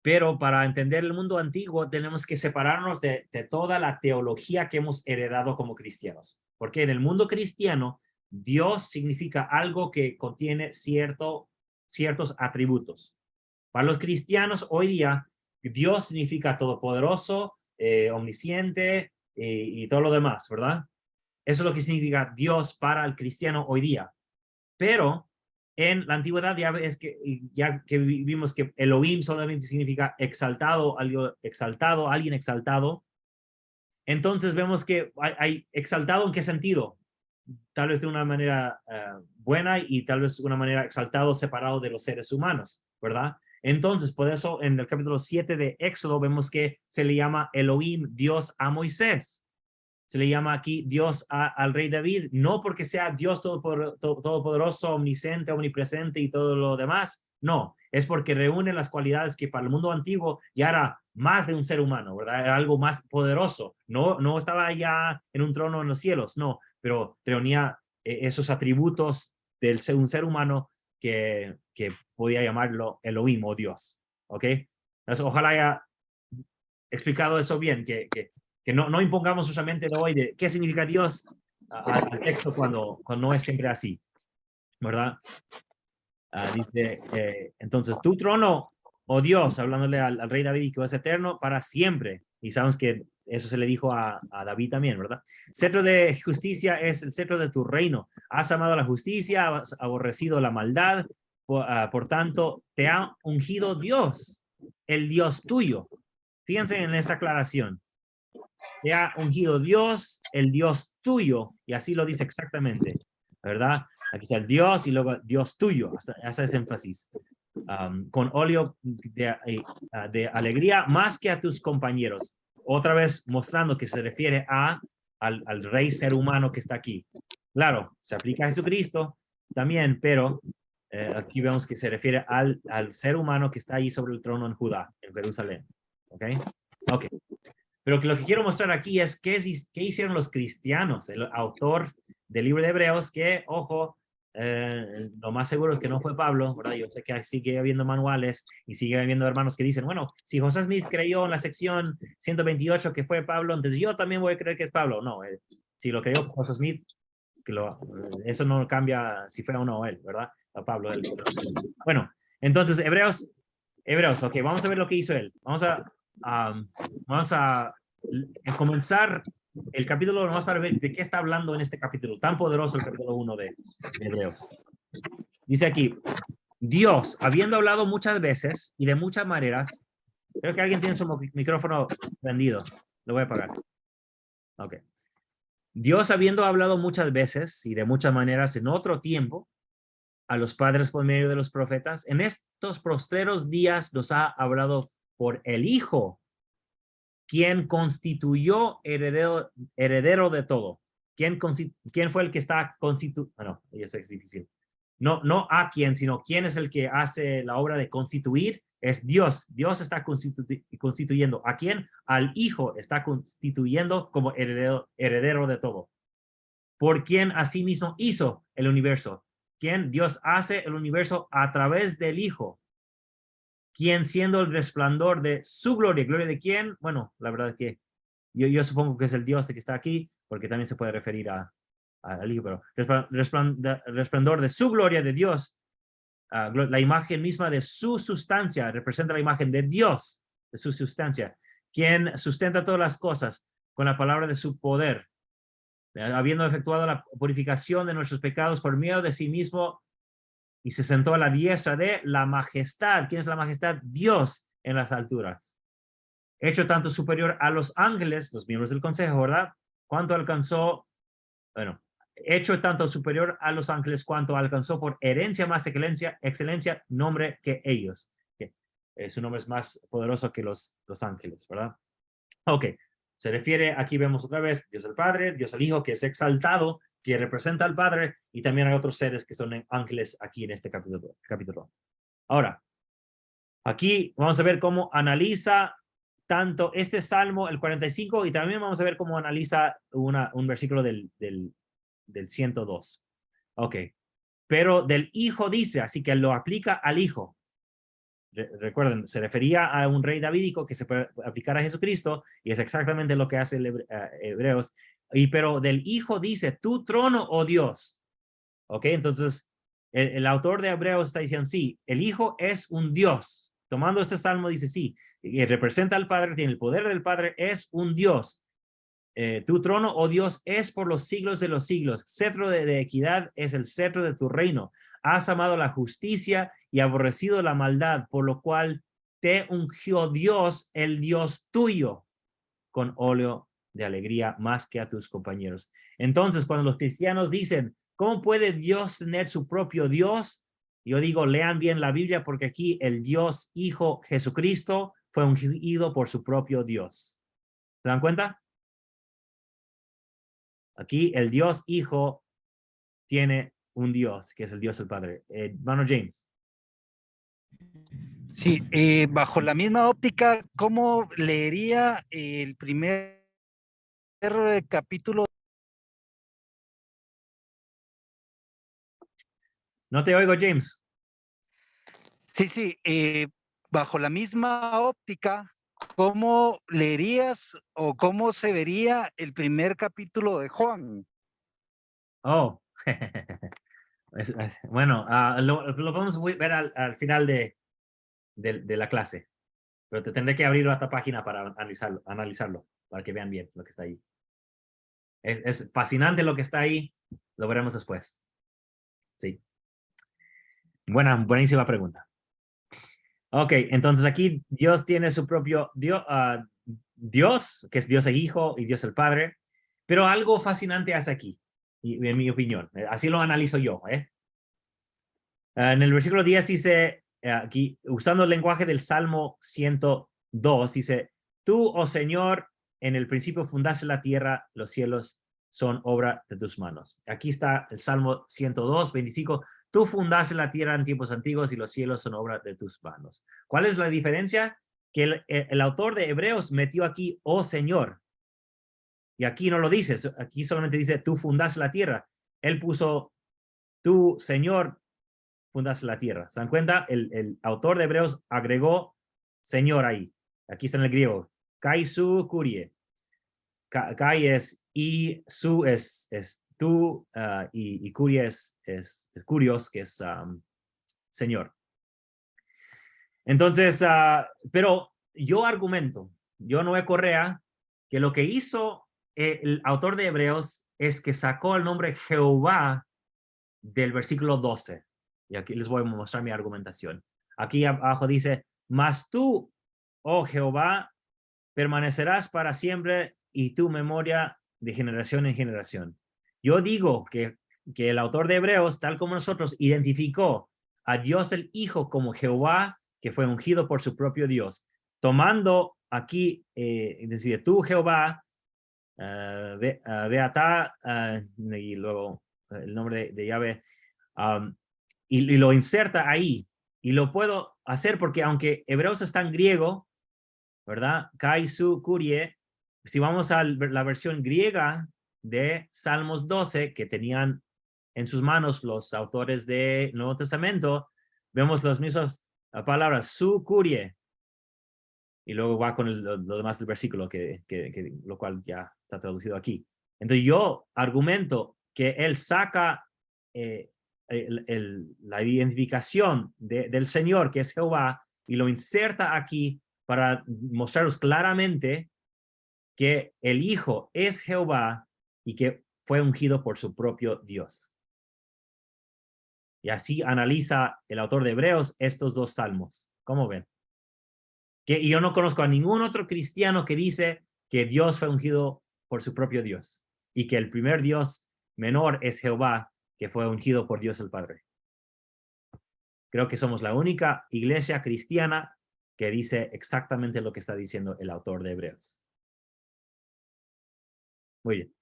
pero para entender el mundo antiguo tenemos que separarnos de toda la teología que hemos heredado como cristianos. Porque en el mundo cristiano, Dios significa algo que contiene ciertos atributos. Para los cristianos hoy día, Dios significa todopoderoso, omnisciente y todo lo demás, ¿verdad? Eso es lo que significa Dios para el cristiano hoy día. Pero en la antigüedad ya que vimos que Elohim solamente significa exaltado, alguien exaltado. Entonces vemos que hay exaltado en qué sentido. Tal vez de una manera buena y tal vez de una manera exaltado separado de los seres humanos, ¿verdad? Entonces, por eso en el capítulo 7 de Éxodo vemos que se le llama Elohim, Dios a Moisés. Se le llama aquí Dios al rey David, no porque sea Dios todopoderoso, omnisciente, omnipresente y todo lo demás, no, es porque reúne las cualidades que para el mundo antiguo ya era más de un ser humano, ¿verdad? Era algo más poderoso, no estaba ya en un trono en los cielos, no, pero reunía esos atributos de un ser humano que podía llamarlo Elohim o Dios, ¿ok? Entonces, ojalá haya explicado eso bien, que no impongamos solamente de hoy de qué significa Dios al texto cuando no es siempre así, ¿verdad? Dice, entonces, tu trono, oh Dios, hablándole al rey David, que es eterno para siempre. Y sabemos que eso se le dijo a David también, ¿verdad? Cetro de justicia es el cetro de tu reino. Has amado la justicia, has aborrecido la maldad, por tanto, te ha ungido Dios, el Dios tuyo. Fíjense en esta aclaración. Te ha ungido Dios, el Dios tuyo, y así lo dice exactamente, ¿verdad? Aquí está el Dios y luego Dios tuyo, hace ese énfasis. Con óleo de alegría más que a tus compañeros. Otra vez mostrando que se refiere al rey ser humano que está aquí. Claro, se aplica a Jesucristo también, pero aquí vemos que se refiere al ser humano que está ahí sobre el trono en Judá, en Jerusalén. ¿Ok? Ok. Pero lo que quiero mostrar aquí es qué hicieron los cristianos, el autor del libro de Hebreos, que, ojo, lo más seguro es que no fue Pablo, ¿verdad? Yo sé que sigue habiendo manuales y sigue habiendo hermanos que dicen, bueno, si José Smith creyó en la sección 128 que fue Pablo, entonces yo también voy a creer que es Pablo. No, si lo creyó José Smith, eso no cambia si fue o no él, ¿verdad? A Pablo. Bueno, entonces, Hebreos, ok, vamos a ver lo que hizo él. Vamos a comenzar el capítulo nomás para ver de qué está hablando en este capítulo, tan poderoso el capítulo 1 de Hebreos. Dice aquí, Dios, habiendo hablado muchas veces y de muchas maneras Creo que alguien tiene su micrófono prendido. Lo voy a apagar. Ok. Dios, habiendo hablado muchas veces y de muchas maneras en otro tiempo a los padres por medio de los profetas, en estos postreros días nos ha hablado por el Hijo, quien constituyó heredero de todo. ¿Quién fue el que está constituyendo? Bueno, yo sé que es difícil. No a quién, sino quién es el que hace la obra de constituir. Es Dios. Dios está constituyendo. ¿A quién? Al Hijo está constituyendo como heredero de todo. Por quien asimismo hizo el universo. ¿Quién? Dios hace el universo a través del Hijo. ¿Quién siendo el resplandor de su gloria? ¿Gloria de quién? Bueno, la verdad es que yo supongo que es el Dios que está aquí, porque también se puede referir al Hijo, pero resplandor de su gloria de Dios, la imagen misma de su sustancia, representa la imagen de Dios, de su sustancia, quien sustenta todas las cosas con la palabra de su poder, habiendo efectuado la purificación de nuestros pecados por medio de sí mismo, y se sentó a la diestra de la majestad. ¿Quién es la majestad? Dios en las alturas. Hecho tanto superior a los ángeles, los miembros del consejo, ¿verdad? ¿Cuánto alcanzó? Bueno, hecho tanto superior a los ángeles cuanto alcanzó por herencia más excelencia, nombre que ellos. Su nombre es más poderoso que los ángeles, ¿verdad? Ok, se refiere, aquí vemos otra vez, Dios el Padre, Dios el Hijo, que es exaltado, que representa al Padre, y también hay otros seres que son ángeles aquí en este capítulo. Ahora, aquí vamos a ver cómo analiza tanto este Salmo, el 45, y también vamos a ver cómo analiza un versículo del 102. Ok, pero del Hijo dice, así que lo aplica al Hijo. Recuerden, se refería a un rey davídico que se puede aplicar a Jesucristo, y es exactamente lo que hace Hebreos. Pero del Hijo dice, tu trono, oh Dios. Ok, entonces el autor de Hebreos está diciendo, sí, el Hijo es un Dios. Tomando este salmo dice, sí, y representa al Padre, tiene el poder del Padre, es un Dios. Tu trono, oh Dios, es por los siglos de los siglos. Cetro de equidad es el cetro de tu reino. Has amado la justicia y aborrecido la maldad, por lo cual te ungió Dios, el Dios tuyo, con óleo de alegría más que a tus compañeros. Entonces, cuando los cristianos dicen, ¿cómo puede Dios tener su propio Dios? Yo digo, lean bien la Biblia, porque aquí el Dios Hijo Jesucristo fue ungido por su propio Dios. ¿Se dan cuenta? Aquí el Dios Hijo tiene un Dios, que es el Dios el Padre. Hermano James. Sí, bajo la misma óptica, ¿cómo leería el primer capítulo? No te oigo, James. Sí, bajo la misma óptica, ¿cómo leerías o cómo se vería el primer capítulo de Juan? Oh, bueno, lo vamos a ver al final de la clase, pero te tendré que abrir otra página para analizarlo, para que vean bien lo que está ahí. Es fascinante lo que está ahí, lo veremos después. Sí. Buenísima pregunta. Ok, entonces aquí Dios tiene su propio Dios, que es Dios el Hijo y Dios el Padre, pero algo fascinante hace aquí, en mi opinión. Así lo analizo yo. En el versículo 10 dice, aquí, usando el lenguaje del Salmo 102, dice, tú, oh Señor, en el principio fundaste la tierra, los cielos son obra de tus manos. Aquí está el Salmo 102, 25. Tú fundaste la tierra en tiempos antiguos y los cielos son obra de tus manos. ¿Cuál es la diferencia? Que el autor de Hebreos metió aquí, oh Señor. Y aquí no lo dice, aquí solamente dice, tú fundaste la tierra. Él puso, tú, Señor, fundaste la tierra. ¿Se dan cuenta? El autor de Hebreos agregó Señor ahí. Aquí está en el griego. Kai su kurie. Kai es y su es tú, y kurie es kurios, que es Señor. Entonces, pero yo argumento, yo Noé Correa, que lo que hizo el autor de Hebreos es que sacó el nombre Jehová del versículo 12. Y aquí les voy a mostrar mi argumentación. Aquí abajo dice, mas tú, oh Jehová, permanecerás para siempre y tu memoria de generación en generación. Yo digo que el autor de Hebreos, tal como nosotros, identificó a Dios el Hijo como Jehová, que fue ungido por su propio Dios. Tomando aquí, decide tú, Jehová, Beatá, y luego el nombre de Yahvé, y lo inserta ahí. Y lo puedo hacer porque aunque Hebreos está en griego, ¿verdad? Kai su kurie, si vamos a la versión griega de Salmos 12, que tenían en sus manos los autores del Nuevo Testamento, vemos las mismas palabras, su kurie, y luego va con lo demás del versículo, lo cual ya está traducido aquí. Entonces yo argumento que él saca la identificación del Señor, que es Jehová, y lo inserta aquí para mostraros claramente que el Hijo es Jehová y que fue ungido por su propio Dios. Y así analiza el autor de Hebreos estos dos salmos. ¿Cómo ven? Y yo no conozco a ningún otro cristiano que dice que Dios fue ungido por su propio Dios y que el primer Dios menor es Jehová, que fue ungido por Dios el Padre. Creo que somos la única iglesia cristiana que dice exactamente lo que está diciendo el autor de Hebreos. Muy bien.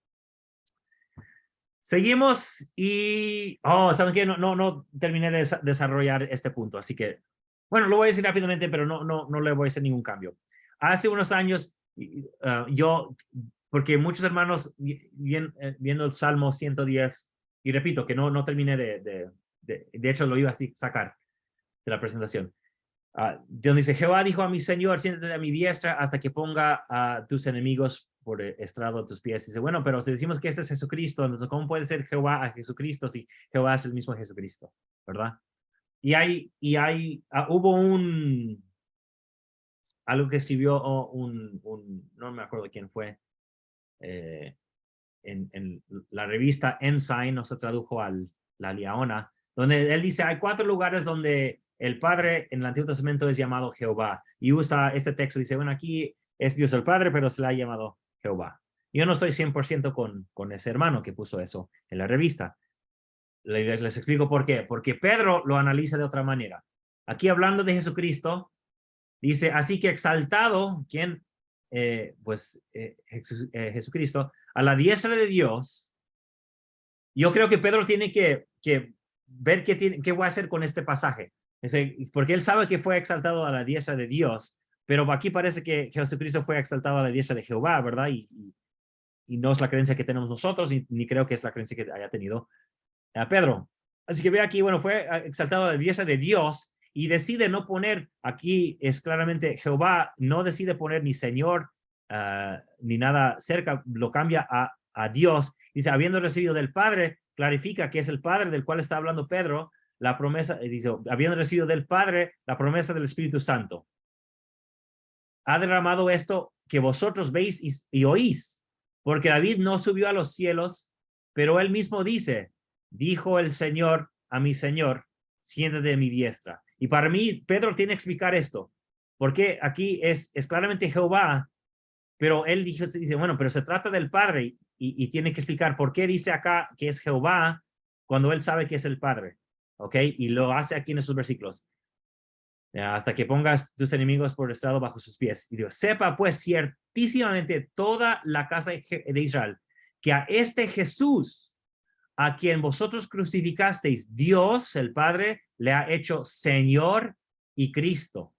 Seguimos y... ¿saben qué? No terminé de desarrollar este punto, así que... Bueno, lo voy a decir rápidamente, pero no le voy a hacer ningún cambio. Hace unos años, porque muchos hermanos, viendo el Salmo 110, y repito que no terminé de hecho lo iba a sacar de la presentación. Donde dice, Jehová dijo a mi Señor, siéntate a mi diestra hasta que ponga a tus enemigos por estrado de tus pies. Dice, bueno, pero si decimos que este es Jesucristo, entonces ¿cómo puede ser Jehová a Jesucristo si Jehová es el mismo Jesucristo? ¿Verdad? Hubo algo que escribió no me acuerdo quién fue, en la revista Ensign, no se tradujo la Liaona, donde él dice, hay 4 lugares donde el Padre en el Antiguo Testamento es llamado Jehová, y usa este texto, dice, bueno, aquí es Dios el Padre, pero se le ha llamado Jehová. Yo no estoy 100% con ese hermano que puso eso en la revista. Les explico por qué. Porque Pedro lo analiza de otra manera. Aquí hablando de Jesucristo, dice, así que exaltado, ¿quién? Jesucristo, a la diestra de Dios. Yo creo que Pedro tiene que ver qué voy a hacer con este pasaje. Porque él sabe que fue exaltado a la diestra de Dios, pero aquí parece que Jesucristo fue exaltado a la diestra de Jehová, ¿verdad? Y no es la creencia que tenemos nosotros, ni creo que es la creencia que haya tenido a Pedro. Así que ve aquí, bueno, fue exaltado a la diestra de Dios y decide no poner, aquí es claramente Jehová, no decide poner ni Señor ni nada cerca, lo cambia a Dios. Dice, habiendo recibido del Padre, clarifica que es el Padre del cual está hablando Pedro, la promesa, dice, habiendo recibido del Padre la promesa del Espíritu Santo. Ha derramado esto que vosotros veis y oís, porque David no subió a los cielos, pero él mismo dice, dijo el Señor a mi Señor, siéntate de mi diestra. Y para mí, Pedro tiene que explicar esto, porque aquí es claramente Jehová, pero él dice, bueno, pero se trata del Padre y tiene que explicar por qué dice acá que es Jehová cuando él sabe que es el Padre, ¿ok? Y lo hace aquí en esos versículos. Hasta que pongas tus enemigos por estrado bajo sus pies. Y Dios, sepa pues ciertísimamente toda la casa de Israel, que a este Jesús, a quien vosotros crucificasteis, Dios, el Padre, le ha hecho Señor y Cristo.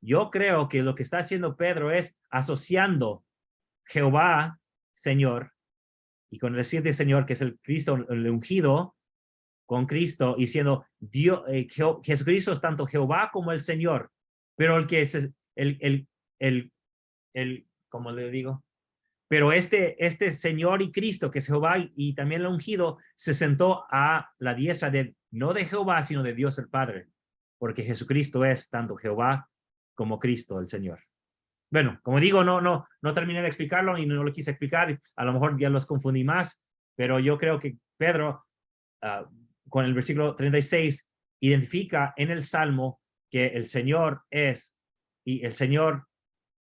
Yo creo que lo que está haciendo Pedro es asociando Jehová, Señor, y con el decir de Señor, que es el Cristo, el ungido, con Cristo, y siendo Dios, Jesucristo es tanto Jehová como el Señor, pero el que es ¿cómo le digo? Pero este Señor y Cristo, que es Jehová y también el ungido, se sentó a la diestra no de Jehová, sino de Dios el Padre, porque Jesucristo es tanto Jehová como Cristo el Señor. Bueno, como digo, no terminé de explicarlo y no lo quise explicar, a lo mejor ya los confundí más, pero yo creo que Pedro, con el versículo 36, identifica en el Salmo que el Señor es, y el Señor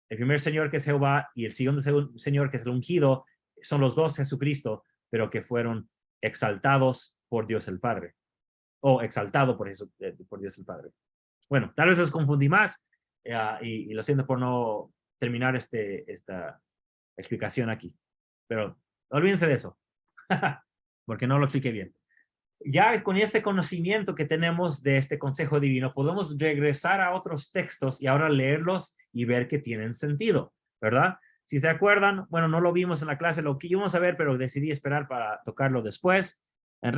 el primer Señor que es Jehová y el segundo Señor que es el ungido, son los dos Jesucristo, pero que fueron exaltados por Dios el Padre, o exaltado por Dios el Padre. Bueno, tal vez los confundí más, y lo siento por no terminar esta explicación aquí, pero olvídense de eso, porque no lo expliqué bien. Ya con este conocimiento que tenemos de este consejo divino, podemos regresar a otros textos y ahora leerlos y ver que tienen sentido, ¿verdad? Si se acuerdan, bueno, no lo vimos en la clase, lo que íbamos a ver, pero decidí esperar para tocarlo después. En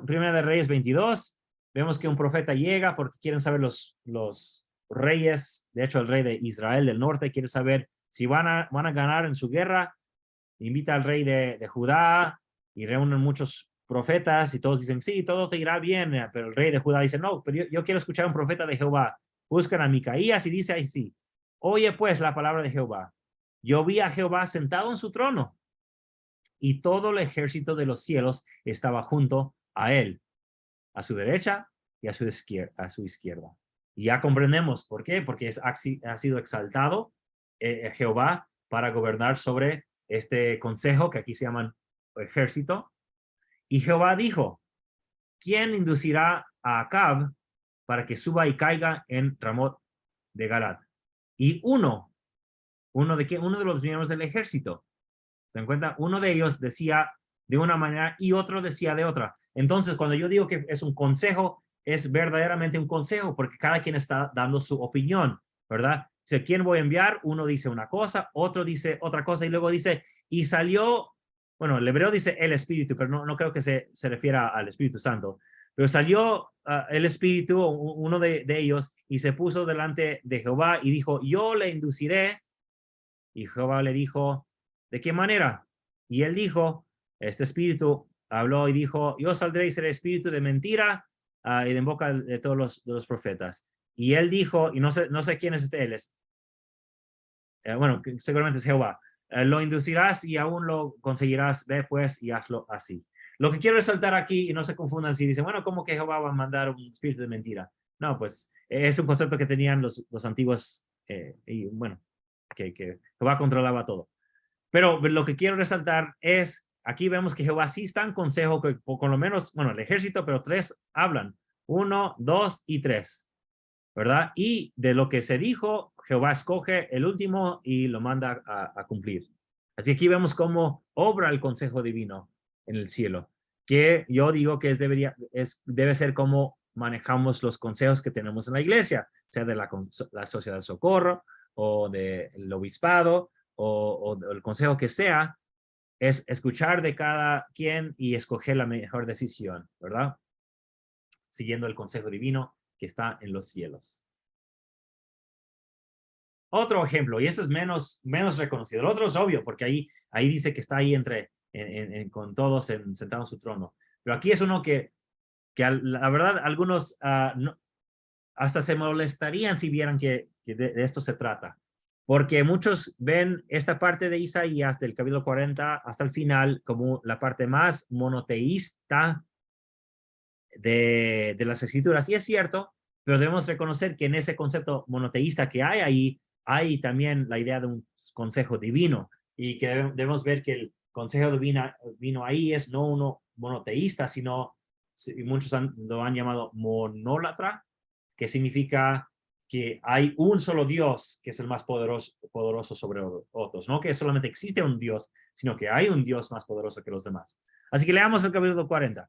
Primera de Reyes 22, vemos que un profeta llega porque quieren saber los reyes, de hecho el rey de Israel del norte quiere saber si van a ganar en su guerra. Invita al rey de Judá y reúnen muchos profetas y todos dicen, sí, todo te irá bien, pero el rey de Judá dice, no, pero yo quiero escuchar a un profeta de Jehová. Buscan a Micaías y dice ahí sí, oye pues la palabra de Jehová. Yo vi a Jehová sentado en su trono y todo el ejército de los cielos estaba junto a él, a su derecha y a su izquierda. Y ya comprendemos por qué, porque ha sido exaltado Jehová para gobernar sobre este consejo que aquí se llaman ejército. Y Jehová dijo, ¿quién inducirá a Acab para que suba y caiga en Ramot de Galad? Y uno de los miembros del ejército, ¿se dan cuenta? Uno de ellos decía de una manera y otro decía de otra. Entonces, cuando yo digo que es un consejo, es verdaderamente un consejo, porque cada quien está dando su opinión, ¿verdad? Si quién voy a enviar, uno dice una cosa, otro dice otra cosa, y luego dice, y salió, bueno, el hebreo dice el Espíritu, pero no creo que se refiera al Espíritu Santo, pero salió el Espíritu, uno de ellos, y se puso delante de Jehová y dijo, yo le induciré, y Jehová le dijo, ¿de qué manera? Y él dijo, este Espíritu habló y dijo, yo saldré y seré espíritu de mentira y de en boca de todos los profetas. Y él dijo, y no sé quién es él, bueno, seguramente es Jehová, lo inducirás y aún lo conseguirás, ve pues y hazlo así. Lo que quiero resaltar aquí, y no se confundan si dicen, bueno, ¿cómo que Jehová va a mandar un espíritu de mentira? No, pues es un concepto que tenían los antiguos, y bueno, que Jehová controlaba todo. Pero lo que quiero resaltar es, aquí vemos que Jehová sí está en consejo, que por lo menos, bueno, el ejército, pero 3 hablan, 1, 2 y 3, ¿verdad? Y de lo que se dijo, Jehová escoge el último y lo manda a cumplir. Así que aquí vemos cómo obra el consejo divino en el cielo, que yo digo que debe ser como manejamos los consejos que tenemos en la iglesia, sea de la sociedad de socorro o del obispado o el consejo que sea, es escuchar de cada quien y escoger la mejor decisión, ¿verdad? Siguiendo el consejo divino que está en los cielos. Otro ejemplo, y ese es menos reconocido. El otro es obvio, porque ahí dice que está ahí con todos sentado en su trono. Pero aquí es uno que la verdad, algunos hasta se molestarían si vieran que de esto se trata. Porque muchos ven esta parte de Isaías del capítulo 40 hasta el final como la parte más monoteísta de las escrituras. Y es cierto, pero debemos reconocer que en ese concepto monoteísta que hay ahí, hay también la idea de un consejo divino. Y que debemos ver que el consejo divino ahí es no uno monoteísta, sino muchos lo han llamado monólatra, que significa que hay un solo Dios que es el más poderoso sobre otros. No que solamente existe un Dios, sino que hay un Dios más poderoso que los demás. Así que leamos el capítulo 40.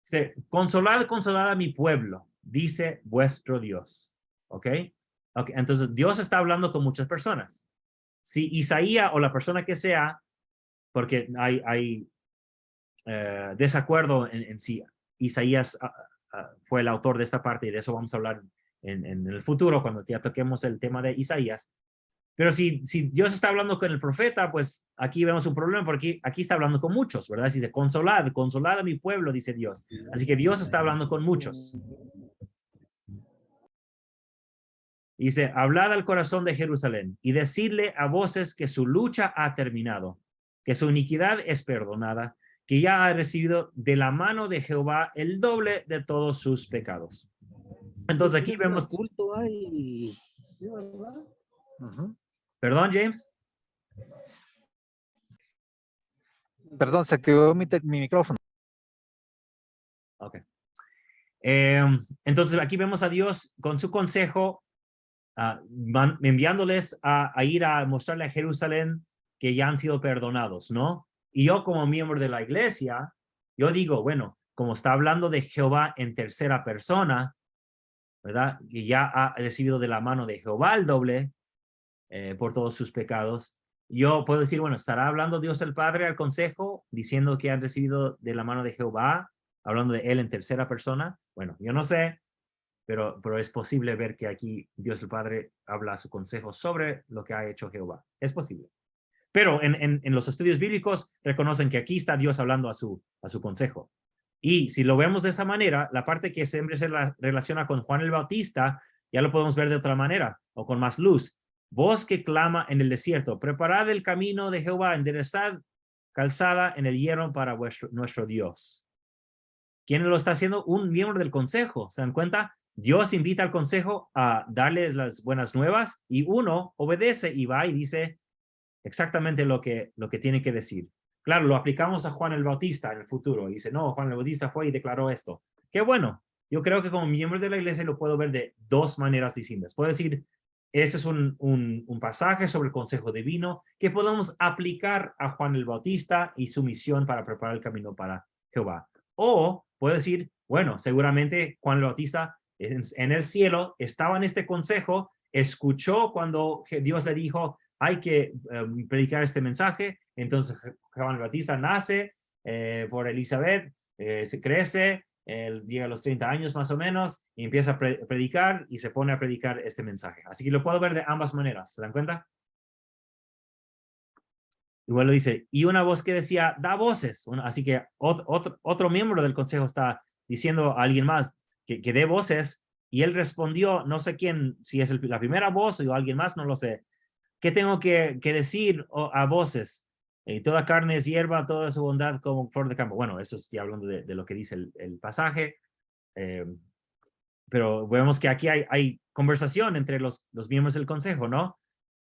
Dice, consolad a mi pueblo, dice vuestro Dios. ¿Ok? Entonces, Dios está hablando con muchas personas. Si Isaías o la persona que sea, porque hay desacuerdo en si Isaías fue el autor de esta parte, y de eso vamos a hablar en el futuro, cuando ya toquemos el tema de Isaías. Pero si Dios está hablando con el profeta, pues aquí vemos un problema, porque aquí está hablando con muchos, ¿verdad? Dice, consolad a mi pueblo, dice Dios. Así que Dios está hablando con muchos. Dice, hablad al corazón de Jerusalén y decidle a voces que su lucha ha terminado, que su iniquidad es perdonada, que ya ha recibido de la mano de Jehová el doble de todos sus pecados. Entonces aquí vemos... culto hay, ¿sí, verdad? Perdón, James. Perdón, se activó mi micrófono. Ok. Entonces aquí vemos a Dios con su consejo, enviándoles a ir a mostrarle a Jerusalén que ya han sido perdonados, ¿no? Y yo como miembro de la iglesia, yo digo, bueno, como está hablando de Jehová en tercera persona, ¿verdad? Y ya ha recibido de la mano de Jehová el doble por todos sus pecados. Yo puedo decir, bueno, ¿estará hablando Dios el Padre al consejo, diciendo que han recibido de la mano de Jehová, hablando de él en tercera persona? Bueno, yo no sé, pero es posible ver que aquí Dios el Padre habla a su consejo sobre lo que ha hecho Jehová. Es posible. Pero en los estudios bíblicos reconocen que aquí está Dios hablando a su consejo. Y si lo vemos de esa manera, la parte que siempre se relaciona con Juan el Bautista, ya lo podemos ver de otra manera, o con más luz. Voz que clama en el desierto, preparad el camino de Jehová, enderezad calzada en el hierro para nuestro Dios. ¿Quién lo está haciendo? Un miembro del consejo. ¿Se dan cuenta? Dios invita al consejo a darles las buenas nuevas y uno obedece y va y dice exactamente lo que tiene que decir. Claro, lo aplicamos a Juan el Bautista en el futuro. Y dice, no, Juan el Bautista fue y declaró esto. Qué bueno. Yo creo que como miembro de la iglesia lo puedo ver de dos maneras distintas. Puedo decir, este es un pasaje sobre el consejo divino que podemos aplicar a Juan el Bautista y su misión para preparar el camino para Jehová. O puedo decir, bueno, seguramente Juan el Bautista en el cielo estaba en este consejo, escuchó cuando Dios le dijo, hay que predicar este mensaje. Entonces Juan el Bautista nace por Elizabeth, se crece, llega a los 30 años más o menos y empieza a predicar y se pone a predicar este mensaje. Así que lo puedo ver de ambas maneras. ¿Se dan cuenta? Igual lo dice, y una voz que decía, da voces. Así que otro miembro del consejo está diciendo a alguien más que dé voces y él respondió, no sé quién, si es la primera voz o alguien más, no lo sé. ¿Qué tengo que decir a voces? Toda carne es hierba, toda su bondad como flor de campo. Bueno, eso estoy hablando de lo que dice el pasaje. Pero vemos que aquí hay conversación entre los miembros del consejo, ¿no?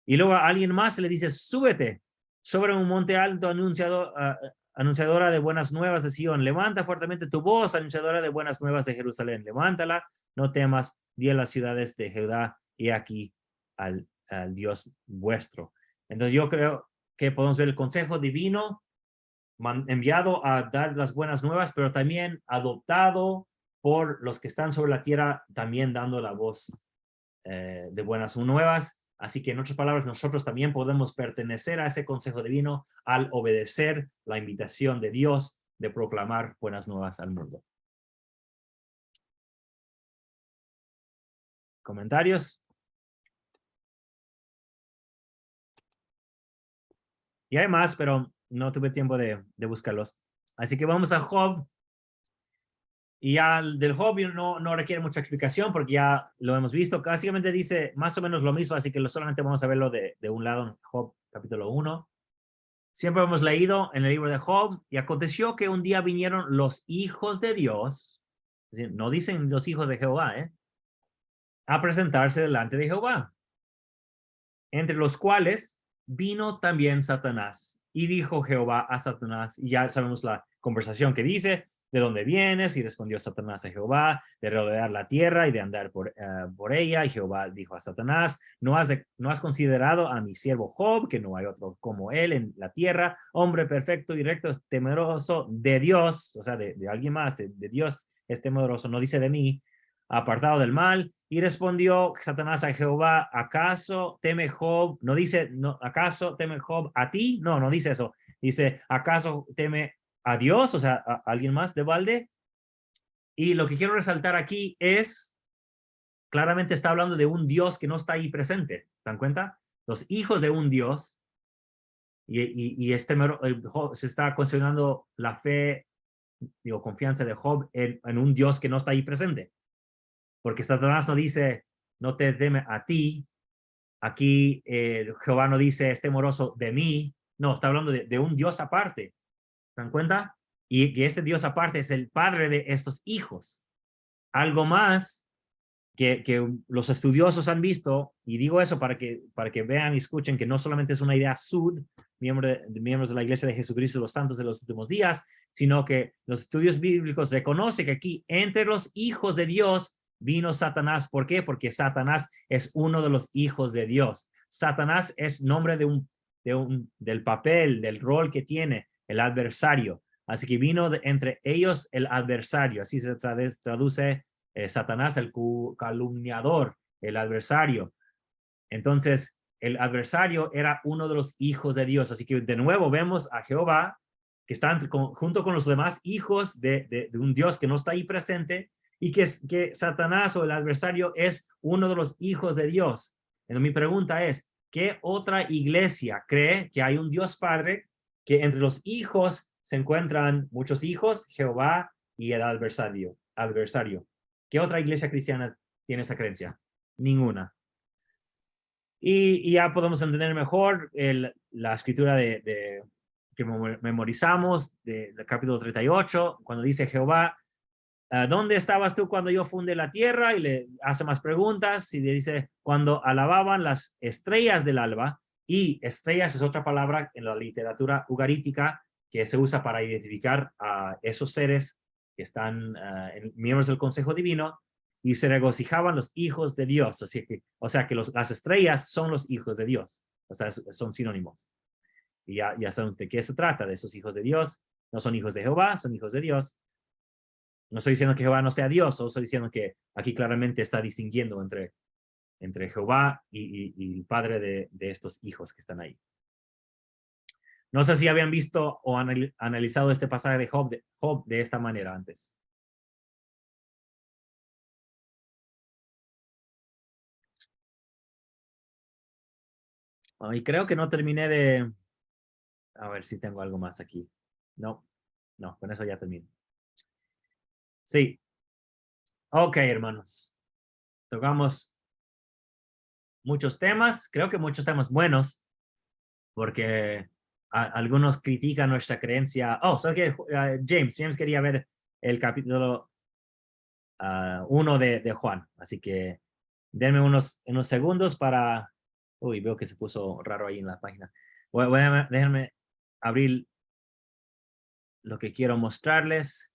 Y luego a alguien más se le dice, súbete sobre un monte alto, anunciadora de buenas nuevas de Sion. Levanta fuertemente tu voz, anunciadora de buenas nuevas de Jerusalén. Levántala, no temas, di a las ciudades de Judá y aquí al Dios vuestro. Entonces yo creo que podemos ver el consejo divino enviado a dar las buenas nuevas, pero también adoptado por los que están sobre la tierra, también dando la voz de buenas nuevas. Así que en otras palabras, nosotros también podemos pertenecer a ese consejo divino al obedecer la invitación de Dios de proclamar buenas nuevas al mundo. ¿Comentarios? Y hay más, pero no tuve tiempo de buscarlos. Así que vamos a Job. Y ya del Job no requiere mucha explicación porque ya lo hemos visto. Básicamente dice más o menos lo mismo, así que solamente vamos a verlo de un lado en Job capítulo 1. Siempre hemos leído en el libro de Job, y aconteció que un día vinieron los hijos de Dios, es decir, no dicen los hijos de Jehová, a presentarse delante de Jehová, entre los cuales vino también Satanás. Y dijo Jehová a Satanás, y ya sabemos la conversación que dice, ¿de dónde vienes? Y respondió Satanás a Jehová, de rodear la tierra y de andar por ella. Y Jehová dijo a Satanás, ¿no has considerado a mi siervo Job, que no hay otro como él en la tierra, hombre perfecto y recto, temeroso de Dios, o sea, de alguien más, de Dios es temeroso, no dice de mí, apartado del mal? Y respondió Satanás a Jehová, ¿acaso teme Job? No dice, no, ¿acaso teme Job a ti? No dice eso. Dice, ¿acaso teme a Dios? O sea, ¿a alguien más de balde? Y lo que quiero resaltar aquí es, claramente está hablando de un Dios que no está ahí presente. ¿Se dan cuenta? Los hijos de un Dios, y Job, se está cuestionando la fe, confianza de Job en un Dios que no está ahí presente. Porque Satanás no dice, no te teme a ti. Aquí Jehová no dice, es temeroso de mí. No, está hablando de un Dios aparte. ¿Se dan cuenta? Y que este Dios aparte es el padre de estos hijos. Algo más, que los estudiosos han visto, y digo eso para que vean y escuchen que no solamente es una idea sud, miembros de la Iglesia de Jesucristo de los Santos de los Últimos Días, sino que los estudios bíblicos reconocen que aquí entre los hijos de Dios vino Satanás. ¿Por qué? Porque Satanás es uno de los hijos de Dios. Satanás es nombre del papel, del rol que tiene el adversario. Así que vino entre ellos el adversario. Así se traduce Satanás, el calumniador, el adversario. Entonces, el adversario era uno de los hijos de Dios. Así que de nuevo vemos a Jehová, que está junto con los demás hijos de un Dios que no está ahí presente, y que Satanás o el adversario es uno de los hijos de Dios. Entonces, mi pregunta es, ¿qué otra iglesia cree que hay un Dios Padre, que entre los hijos se encuentran muchos hijos, Jehová y el adversario? ¿Qué otra iglesia cristiana tiene esa creencia? Ninguna. Y ya podemos entender mejor la escritura que memorizamos del capítulo 38, cuando dice Jehová, ¿dónde estabas tú cuando yo fundé la tierra? Y le hace más preguntas y le dice, cuando alababan las estrellas del alba, y estrellas es otra palabra en la literatura ugarítica que se usa para identificar a esos seres que están miembros del Consejo Divino, y se regocijaban los hijos de Dios. O sea que las estrellas son los hijos de Dios. O sea, son sinónimos. Y ya sabemos de qué se trata, de esos hijos de Dios. No son hijos de Jehová, son hijos de Dios. No estoy diciendo que Jehová no sea Dios, solo estoy diciendo que aquí claramente está distinguiendo entre Jehová y el padre de estos hijos que están ahí. No sé si habían visto o analizado este pasaje de Job de esta manera antes. Y creo que no terminé de... A ver si tengo algo más aquí. No, con eso ya termino. Sí. Ok, hermanos. Tocamos muchos temas. Creo que muchos temas buenos, porque algunos critican nuestra creencia. ¿Sabes qué? James quería ver el capítulo 1 de Juan. Así que denme unos segundos para... Uy, veo que se puso raro ahí en la página. Déjenme abrir lo que quiero mostrarles.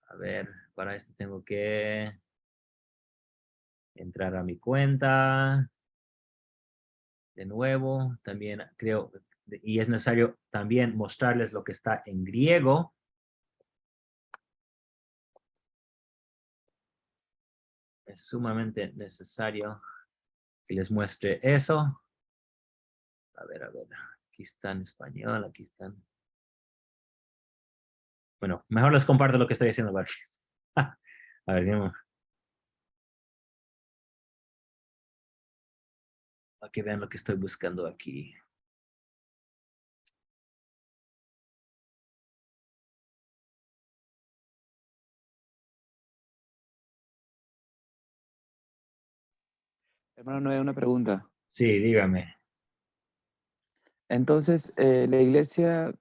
A ver, para esto tengo que entrar a mi cuenta. De nuevo, también creo, y es necesario también mostrarles lo que está en griego. Es sumamente necesario que les muestre eso. A ver, aquí está en español, aquí están. Bueno, mejor les comparto lo que estoy haciendo. A ver, digamos. Para que vean lo que estoy buscando aquí. Hermano, no hay una pregunta. Sí, dígame. Entonces, la iglesia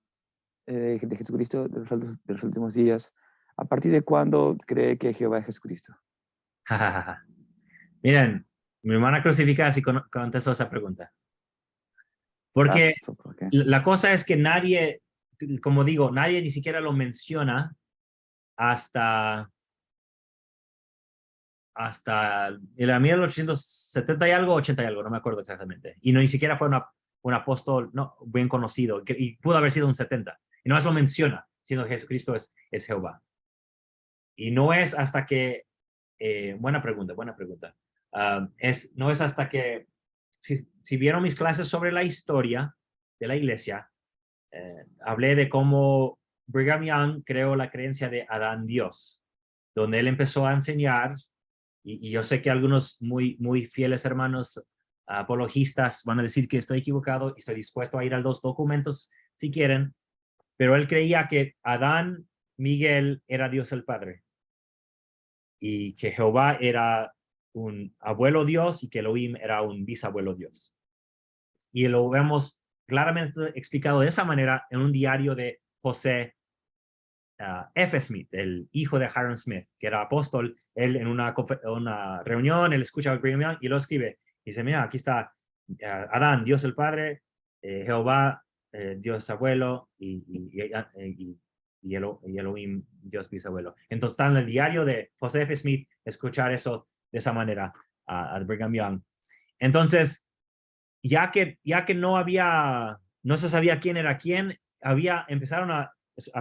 de Jesucristo de los últimos días, ¿a partir de cuándo cree que Jehová es Jesucristo? Miren, mi hermana crucificada sí contestó esa pregunta. Porque ¿Por qué? la cosa es que nadie, como digo, nadie ni siquiera lo menciona hasta el 1870 y algo, 80 y algo, no me acuerdo exactamente. Y no ni siquiera fue un apóstol bien conocido, y pudo haber sido un 70. Y no más lo menciona, siendo Jesucristo es Jehová. Y no es hasta que, buena pregunta. No es hasta que, si vieron mis clases sobre la historia de la iglesia, hablé de cómo Brigham Young creó la creencia de Adán Dios, donde él empezó a enseñar, y yo sé que algunos muy fieles hermanos apologistas van a decir que estoy equivocado y estoy dispuesto a ir a los documentos si quieren, pero él creía que Adán Miguel era Dios el Padre, y que Jehová era un abuelo Dios y que Elohim era un bisabuelo Dios. Y lo vemos claramente explicado de esa manera en un diario de José F. Smith, el hijo de Hiram Smith, que era apóstol. Él en una reunión, él escucha a Brigham Young y lo escribe. Dice, mira, aquí está Adán, Dios el Padre, Jehová, Dios abuelo, y Elohim, Dios bisabuelo. Entonces está en el diario de José F. Smith escuchar eso de esa manera a Brigham Young. Entonces, ya que no se sabía quién era quién, empezaron a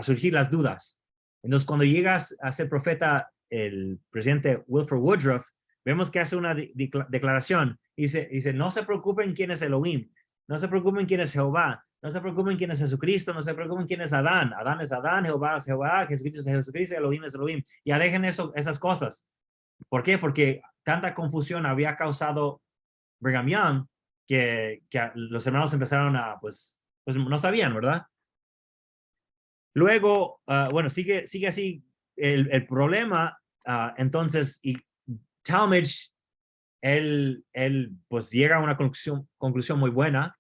surgir las dudas. Entonces, cuando llegas a ser profeta, el presidente Wilford Woodruff, vemos que hace una declaración. Dice, no se preocupen quién es Elohim, no se preocupen quién es Jehová, no se preocupen quién es Jesucristo, no se preocupen quién es Adán. Adán es Adán, Jehová es Jehová, Jesucristo es Jesucristo, Elohim es Elohim. Y alejen esas cosas. ¿Por qué? Porque tanta confusión había causado Brigham Young que los hermanos empezaron a, pues no sabían, ¿verdad? Luego, bueno, sigue así el problema. Entonces, y Talmage, él pues llega a una conclusión muy buena,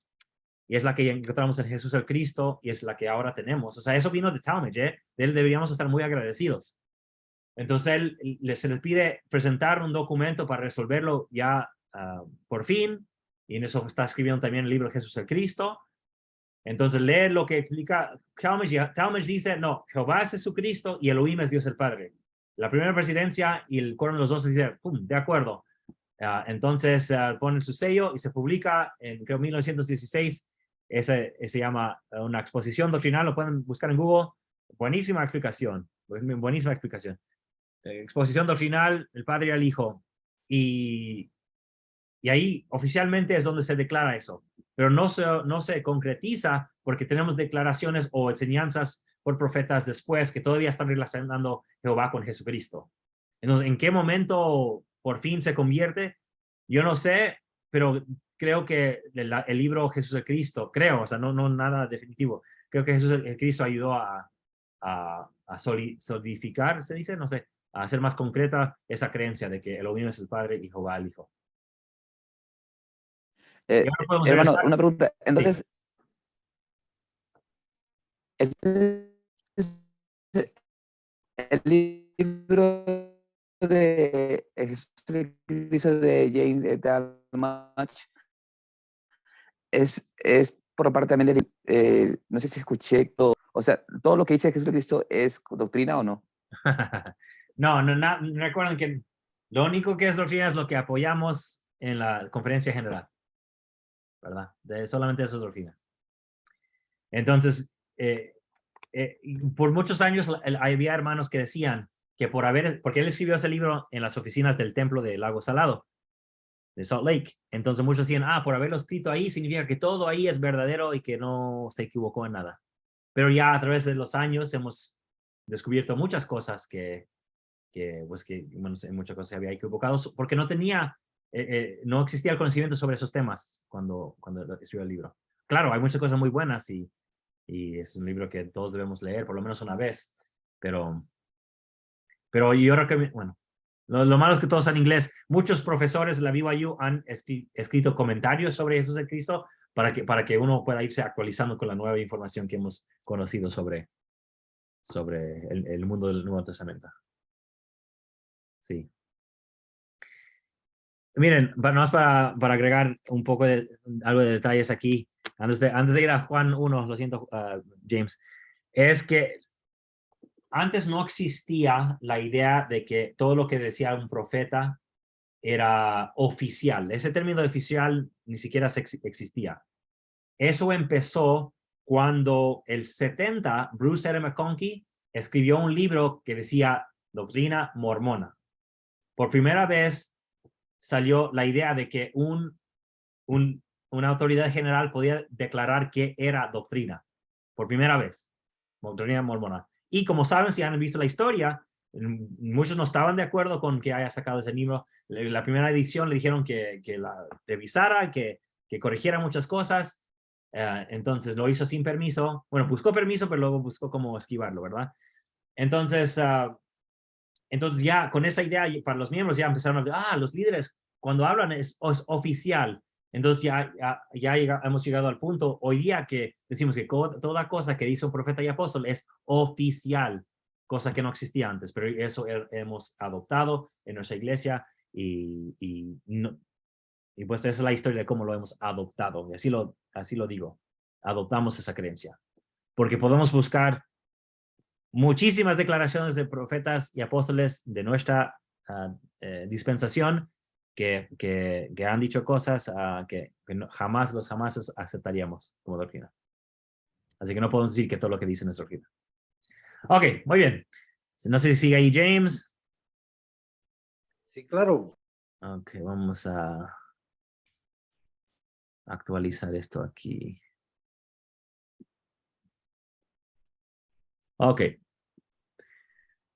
y es la que encontramos en Jesús el Cristo, y es la que ahora tenemos. O sea, eso vino de Talmage, ¿eh? De él deberíamos estar muy agradecidos. Entonces, se les pide presentar un documento para resolverlo ya por fin, y en eso está escribiendo también el libro de Jesús el Cristo. Entonces, lee lo que explica Talmage. Talmage dice, no, Jehová es Jesucristo y Elohim es Dios el Padre. La primera presidencia y el coro de los dos dice, ¡pum!, de acuerdo. Entonces, ponen su sello y se publica en, creo, 1916. Se llama una exposición doctrinal, lo pueden buscar en Google. Buenísima explicación, buenísima explicación. Exposición doctrinal, el Padre y el Hijo. Y ahí oficialmente es donde se declara eso. Pero no se concretiza porque tenemos declaraciones o enseñanzas por profetas después que todavía están relacionando Jehová con Jesucristo. Entonces, ¿en qué momento por fin se convierte? Yo no sé, pero creo que el libro Jesús el Cristo, creo, o sea, no nada definitivo, creo que Jesús el Cristo ayudó a solidificar, se dice, no sé, a hacer más concreta esa creencia de que Elohim es el Padre y Jehová el Hijo. Hermano, una pregunta. Entonces, el libro de Jesucristo de James Talmage es por parte también de, no sé si escuché todo, o sea, todo lo que dice Jesucristo es doctrina o no. No, recuerden que lo único que es doctrina es lo que apoyamos en la conferencia general, ¿verdad? Solamente eso es doctrina. Entonces, por muchos años había hermanos que decían que porque él escribió ese libro en las oficinas del templo de Lago Salado, de Salt Lake. Entonces muchos decían, por haberlo escrito ahí significa que todo ahí es verdadero y que no se equivocó en nada. Pero ya a través de los años hemos descubierto muchas cosas que bueno, en muchas cosas se había equivocado porque no existía el conocimiento sobre esos temas cuando escribió el libro. Claro, hay muchas cosas muy buenas y es un libro que todos debemos leer por lo menos una vez, pero yo recomiendo, bueno, lo malo es que todos están en inglés. Muchos profesores de la BYU han escrito comentarios sobre Jesús el Cristo para que uno pueda irse actualizando con la nueva información que hemos conocido sobre el mundo del Nuevo Testamento. Sí. Miren, más para agregar un poco algo de detalles aquí, antes de ir a Juan 1, lo siento, James, es que antes no existía la idea de que todo lo que decía un profeta era oficial. Ese término de oficial ni siquiera existía. Eso empezó cuando el 70, Bruce R. McConkie escribió un libro que decía Doctrina Mormona. Por primera vez salió la idea de que una autoridad general podía declarar que era doctrina. Por primera vez, doctrina mormona. Y como saben, si han visto la historia, muchos no estaban de acuerdo con que haya sacado ese libro. La primera edición le dijeron que la revisara, que corrigiera muchas cosas. Entonces lo hizo sin permiso. Bueno, buscó permiso, pero luego buscó cómo esquivarlo, ¿verdad? Entonces ya con esa idea para los miembros ya empezaron a decir, los líderes cuando hablan es oficial. Entonces ya hemos llegado al punto hoy día que decimos que toda cosa que dice un profeta y apóstol es oficial. cosa que no existía antes, pero eso hemos adoptado en nuestra iglesia y pues esa es la historia de cómo lo hemos adoptado. Y así lo digo, adoptamos esa creencia. Porque podemos buscar muchísimas declaraciones de profetas y apóstoles de nuestra dispensación que han dicho cosas que jamás aceptaríamos como doctrina. Así que no podemos decir que todo lo que dicen es doctrina. Ok, muy bien. No sé si sigue ahí James. Sí, claro. Ok, vamos a actualizar esto aquí. Ok.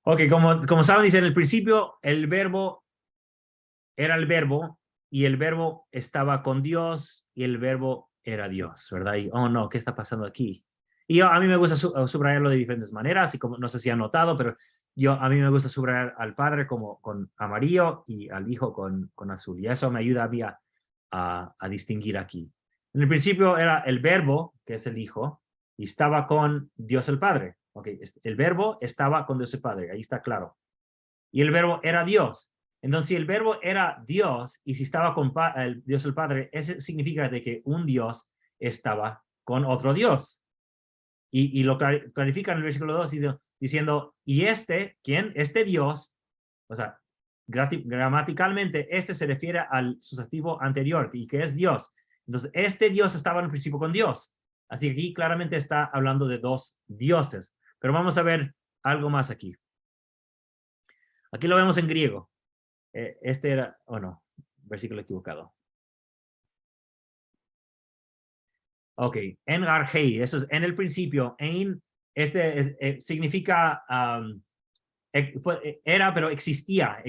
Ok, como saben, dice en el principio, el verbo era el verbo y el verbo estaba con Dios y el verbo era Dios, ¿verdad? Y, oh no, ¿qué está pasando aquí? Y a mí me gusta subrayarlo de diferentes maneras, y como no sé si han notado, pero a mí me gusta subrayar al Padre como con amarillo y al Hijo con azul. Y eso me ayuda a mí a distinguir aquí. En el principio era el verbo, que es el Hijo, y estaba con Dios el Padre. Okay, el verbo estaba con Dios el Padre, ahí está claro. Y el verbo era Dios. Entonces, si el verbo era Dios y si estaba con Dios el Padre, eso significa de que un Dios estaba con otro Dios. Y lo clarifica en el versículo 2 diciendo, ¿y quién? Este Dios, o sea, gramaticalmente, se refiere al sustantivo anterior, y que es Dios. Entonces, este Dios estaba en el principio con Dios. Así que aquí claramente está hablando de dos dioses. Pero vamos a ver algo más aquí. Aquí lo vemos en griego. Este era, no, versículo equivocado. Ok, en archei, eso es en el principio. En significa, era, pero existía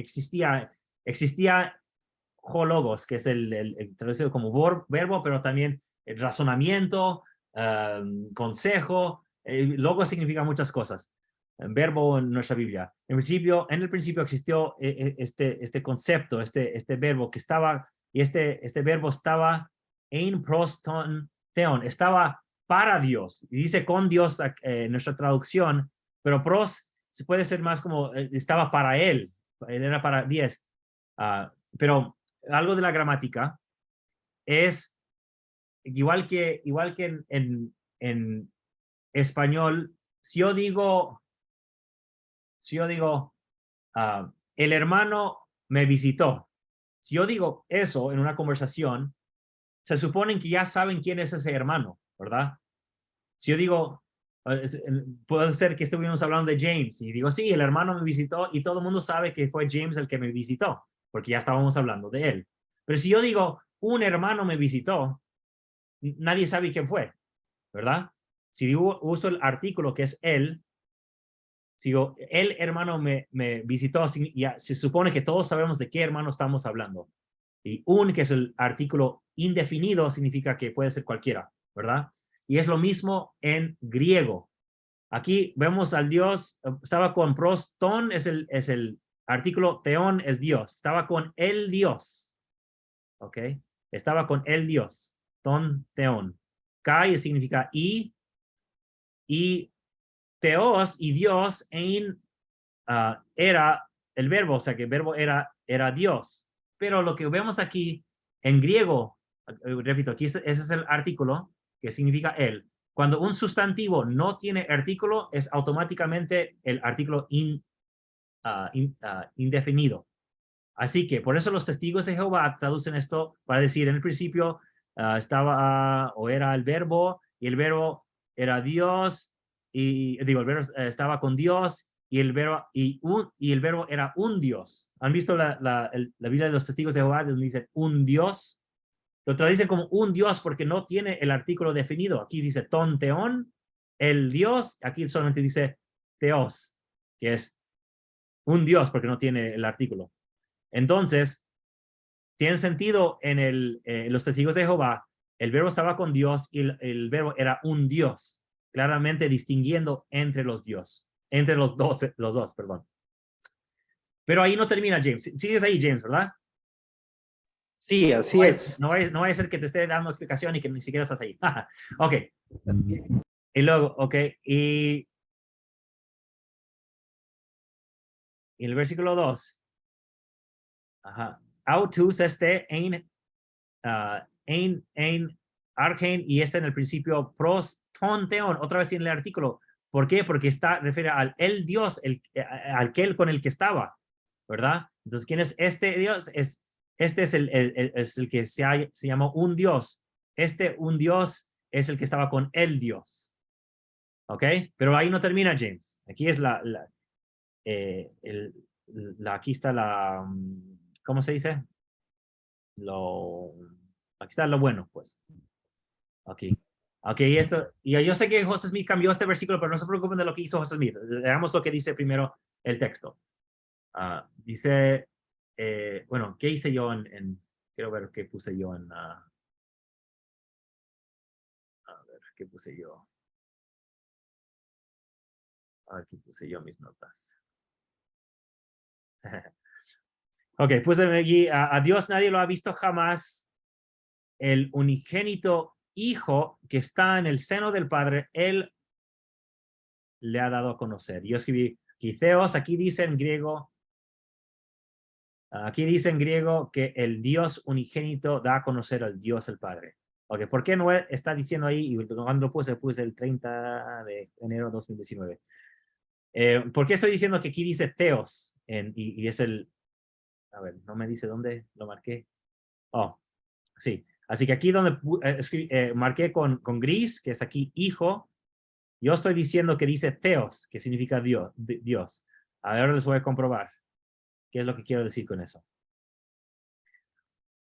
hologos, que es el traducido como verbo, pero también el razonamiento, consejo. Logos significa muchas cosas. Verbo en nuestra Biblia. En el principio existió este concepto, este verbo que estaba, y este verbo estaba en proston theon, estaba para Dios. Y dice con Dios en nuestra traducción, pero pros se puede ser más como estaba para él, era para 10. Pero algo de la gramática es igual que en español, si yo digo, el hermano me visitó. Si yo digo eso en una conversación, se supone que ya saben quién es ese hermano, ¿verdad? Si yo digo, puede ser que estuviéramos hablando de James y digo, sí, el hermano me visitó y todo el mundo sabe que fue James el que me visitó, porque ya estábamos hablando de él. Pero si yo digo, un hermano me visitó, nadie sabe quién fue, ¿verdad? Si uso el artículo que es él, si digo, el hermano me visitó, ya se supone que todos sabemos de qué hermano estamos hablando. Y que es el artículo indefinido, significa que puede ser cualquiera, ¿verdad? Y es lo mismo en griego. Aquí vemos al Dios, estaba con proston, es el artículo, theon es Dios, estaba con el Dios, ¿ok? Estaba con el Dios, ton, theon. Kai significa y Theos y Dios era el verbo, o sea que el verbo era Dios. Pero lo que vemos aquí en griego, repito, aquí ese es el artículo que significa él. Cuando un sustantivo no tiene artículo, es automáticamente el artículo indefinido. Así que por eso los testigos de Jehová traducen esto para decir en el principio estaba o era el verbo y el verbo era Dios y digo el verbo estaba con Dios y el verbo el verbo era un Dios. ¿Han visto la Biblia de los testigos de Jehová donde dice un Dios? Lo traducen como un Dios porque no tiene el artículo definido. Aquí dice ton teon, el Dios. Aquí solamente dice teos, que es un Dios porque no tiene el artículo. Entonces, tiene sentido en los testigos de Jehová, el verbo estaba con Dios y el verbo era un Dios, claramente distinguiendo entre los dioses, entre los dos, perdón. Pero ahí no termina James. Sigues ahí, James, ¿verdad? Sí, así es. No va a ser que te esté dando explicación y que ni siquiera estás ahí. Ok. Y luego, ok, y Y el versículo 2. Autus ein argen, y en el principio prostonteon, otra vez tiene el artículo. ¿Por qué? Porque refiere al el Dios, aquel con el que estaba, ¿verdad? Entonces, ¿quién es este Dios? Este es el que se llamó un Dios. Un Dios es el que estaba con el Dios. ¿Ok? Pero ahí no termina, James. Aquí es aquí está ¿cómo se dice? Aquí está lo bueno, pues. Aquí. Ok, y yo sé que José Smith cambió este versículo, pero no se preocupen de lo que hizo José Smith. Veamos lo que dice primero el texto. Dice, bueno, ¿qué hice yo quiero ver qué puse yo a ver, ¿qué puse yo? A ver, ¿qué puse yo mis notas? Ok, puse aquí, a Dios nadie lo ha visto jamás. El unigénito Hijo que está en el seno del Padre, Él le ha dado a conocer. Yo escribí Theos, aquí dice en griego que el Dios unigénito da a conocer al Dios el Padre. Ok, ¿por qué no está diciendo ahí? Y cuando lo puse el 30 de enero de 2019. ¿Por qué estoy diciendo que aquí dice Theos? Y es a ver, no me dice dónde lo marqué. Oh, sí. Así que aquí donde marqué con gris, que es aquí hijo, yo estoy diciendo que dice Theos, que significa Dios. Ahora les voy a comprobar qué es lo que quiero decir con eso.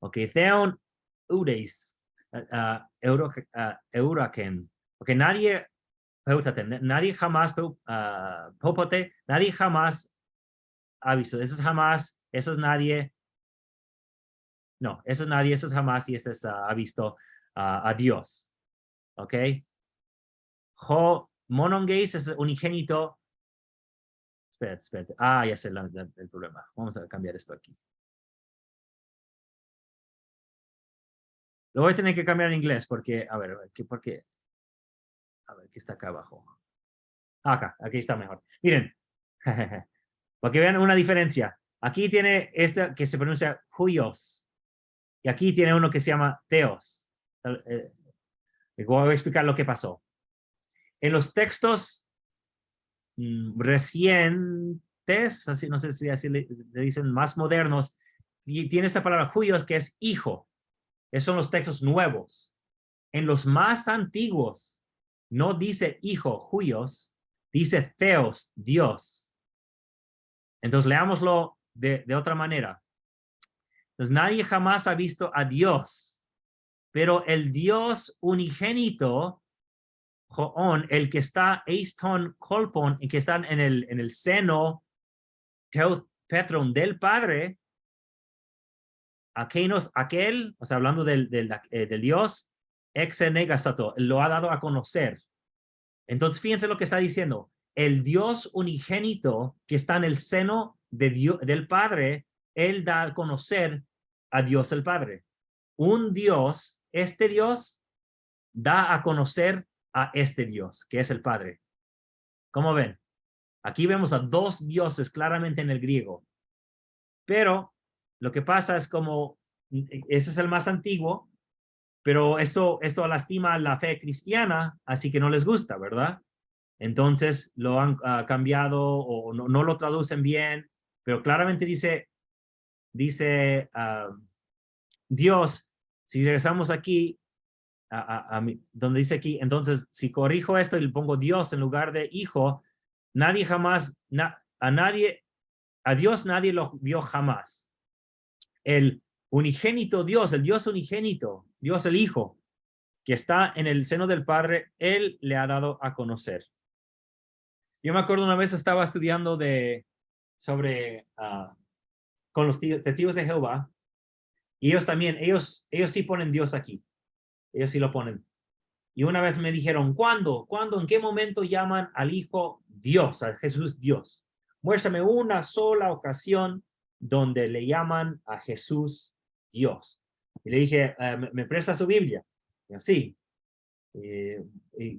Ok, Theon Udeis, Euraken. Ok, nadie jamás, Popote, nadie jamás ha visto. Eso es jamás, eso es nadie. No, eso es nadie, eso es jamás, y este ha visto a Dios. ¿Ok? Monongeis es unigénito. Espérate. Ya sé el problema. Vamos a cambiar esto aquí. Lo voy a tener que cambiar en inglés porque, a ver, ¿qué está acá abajo? Aquí está mejor. Miren, para que vean una diferencia. Aquí tiene este que se pronuncia huios. Y aquí tiene uno que se llama teos. Voy a explicar lo que pasó. En los textos recientes, así no sé si así le dicen, más modernos, y tiene esta palabra huios que es hijo. Esos son los textos nuevos. En los más antiguos, no dice hijo, huios, dice theos, Dios. Entonces, leámoslo de otra manera. Entonces, nadie jamás ha visto a Dios, pero el Dios unigénito, Joón, el que está eiston kolpon, y que está en el seno Petron del Padre, aquel, o sea, hablando del Dios, ex negasato, lo ha dado a conocer. Entonces, fíjense lo que está diciendo. El Dios unigénito que está en el seno del Padre, Él da a conocer a Dios el Padre. Un Dios, este Dios, da a conocer a este Dios, que es el Padre. ¿Cómo ven? Aquí vemos a dos dioses claramente en el griego. Pero lo que pasa es como, ese es el más antiguo, pero esto lastima la fe cristiana, así que no les gusta, ¿verdad? Entonces lo han cambiado o no lo traducen bien, pero claramente dice Dios, si regresamos aquí, donde dice aquí, entonces si corrijo esto y le pongo Dios en lugar de hijo, nadie jamás, a Dios nadie lo vio jamás. El unigénito Dios, el Dios unigénito, Dios el Hijo, que está en el seno del Padre, Él le ha dado a conocer. Yo me acuerdo una vez estaba estudiando con los testigos de Jehová, y ellos sí ponen Dios aquí. Ellos sí lo ponen. Y una vez me dijeron, ¿cuándo, en qué momento llaman al Hijo Dios, a Jesús Dios? Muéstrame una sola ocasión donde le llaman a Jesús Dios. Y le dije, ¿me presta su Biblia? Y sí.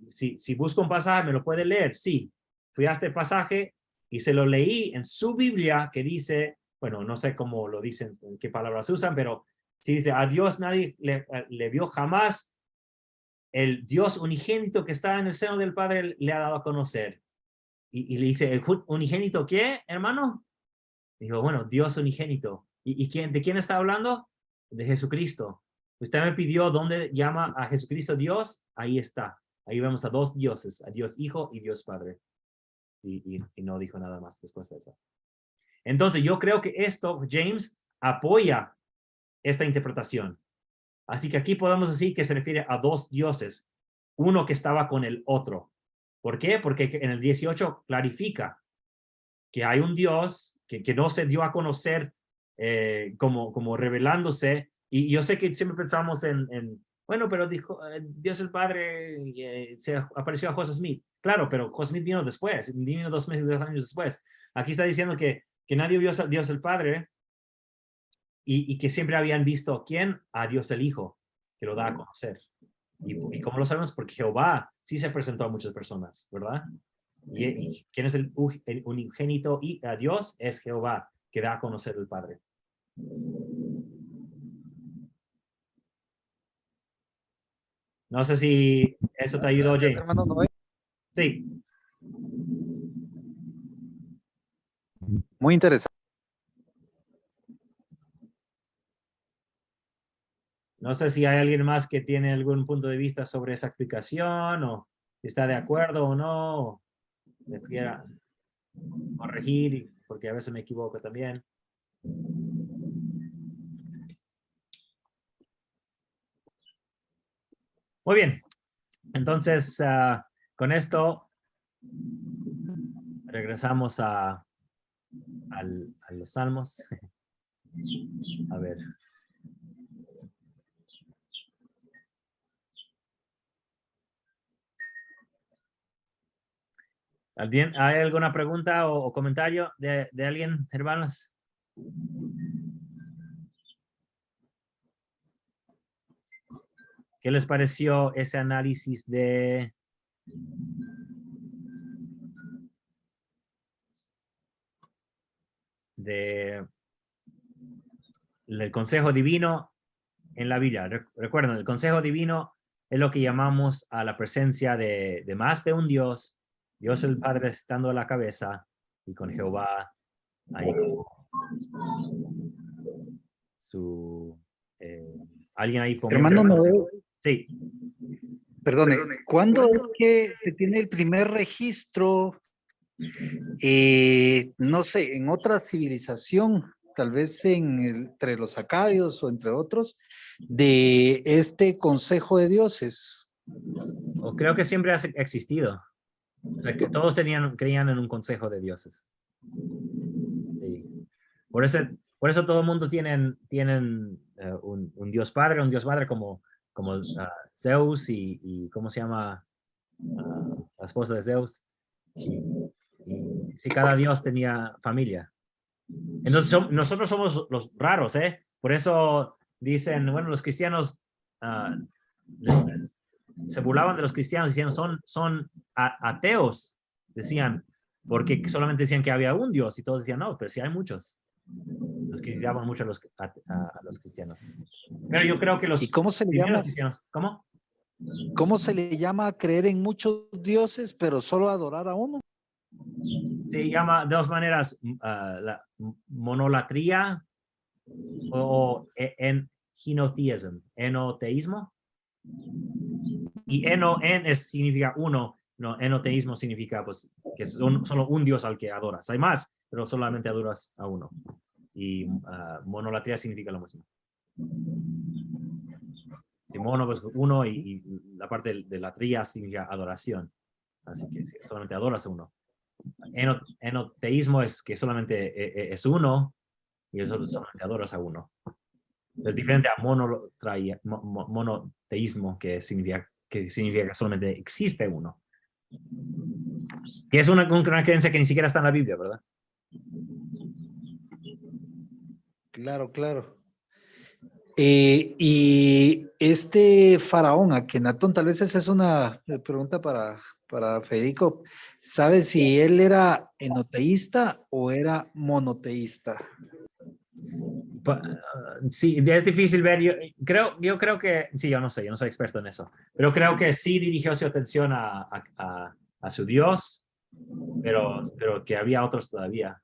Si busco un pasaje, ¿me lo puede leer? Sí. Fui a este pasaje y se lo leí en su Biblia que dice, bueno, no sé cómo lo dicen, qué palabras usan, pero sí dice, a Dios nadie le vio jamás, el Dios unigénito que está en el seno del Padre le ha dado a conocer. Y le dice, ¿el unigénito qué, hermano? Dijo, bueno, Dios unigénito. ¿Y de quién está hablando? De Jesucristo. Usted me pidió dónde llama a Jesucristo Dios. Ahí está. Ahí vemos a dos dioses, a Dios Hijo y Dios Padre. Y no dijo nada más después de eso. Entonces, yo creo que esto, James, apoya esta interpretación. Así que aquí podemos decir que se refiere a dos dioses, uno que estaba con el otro. ¿Por qué? Porque en el 18 clarifica que hay un Dios que no se dio a conocer como revelándose. Y yo sé que siempre pensamos bueno, pero dijo, Dios el Padre se apareció a José Smith. Claro, pero José Smith vino después, vino 2 años después. Aquí está diciendo que nadie vio a Dios el Padre y que siempre habían visto ¿quién? A Dios el Hijo, que lo da a conocer. ¿Y cómo lo sabemos? Porque Jehová sí se presentó a muchas personas, ¿verdad? ¿Y quién es el unigénito y a Dios? Es Jehová, que da a conocer el Padre. No sé si eso te ayudó, James. Hermano Noé. Sí. Muy interesante. No sé si hay alguien más que tiene algún punto de vista sobre esa explicación o si está de acuerdo o no, o me quiera corregir, porque a veces me equivoco también. Muy bien. Entonces, con esto regresamos a los salmos. A ver. ¿Hay alguna pregunta o comentario de alguien, hermanos? ¿Qué les pareció ese análisis del consejo divino en la Biblia? Recuerden, el consejo divino es lo que llamamos a la presencia de más de un Dios, Dios el Padre estando a la cabeza y con Jehová ahí como alguien ahí como Hermano Noé, sí. perdone, ¿cuándo es que se tiene el primer registro, no sé, en otra civilización, tal vez entre los acadios o entre otros, de este consejo de dioses? O creo que siempre ha existido. O sea, que todos creían en un consejo de dioses. Sí. Por eso todo el mundo tienen un Dios Padre, como Zeus y ¿cómo se llama? La esposa de Zeus. Y sí, cada Dios tenía familia. Entonces nosotros somos los raros, ¿eh? Por eso dicen, bueno, los cristianos se burlaban de los cristianos, decían, son ateos, decían, porque solamente decían que había un Dios y todos decían, no, pero sí hay muchos. Los criticaban mucho a los cristianos. Pero yo creo que ¿Y cómo se le llama? Cristianos, ¿cómo? ¿Cómo se le llama creer en muchos dioses, pero solo adorar a uno? Se llama de dos maneras, la monolatría o enoteísmo. Y significa uno, no, enoteísmo significa pues que es solo un Dios al que adoras. Hay más, pero solamente adoras a uno. Y monolatría significa lo mismo. Si mono, pues uno, y la parte de la tría significa adoración. Así que solamente adoras a uno. Enoteísmo es que solamente es uno y eso solamente adoras a uno. Es diferente a monoteísmo, que significa que solamente existe uno. Que es una creencia que ni siquiera está en la Biblia, ¿verdad? Claro, claro. Y este faraón, Akenatón, tal vez esa es una pregunta para Federico. ¿Sabes si él era enoteísta o era monoteísta? Sí, es difícil ver. Yo creo que, sí, yo no sé, yo no soy experto en eso, pero creo que sí dirigió su atención a su Dios, pero que había otros todavía.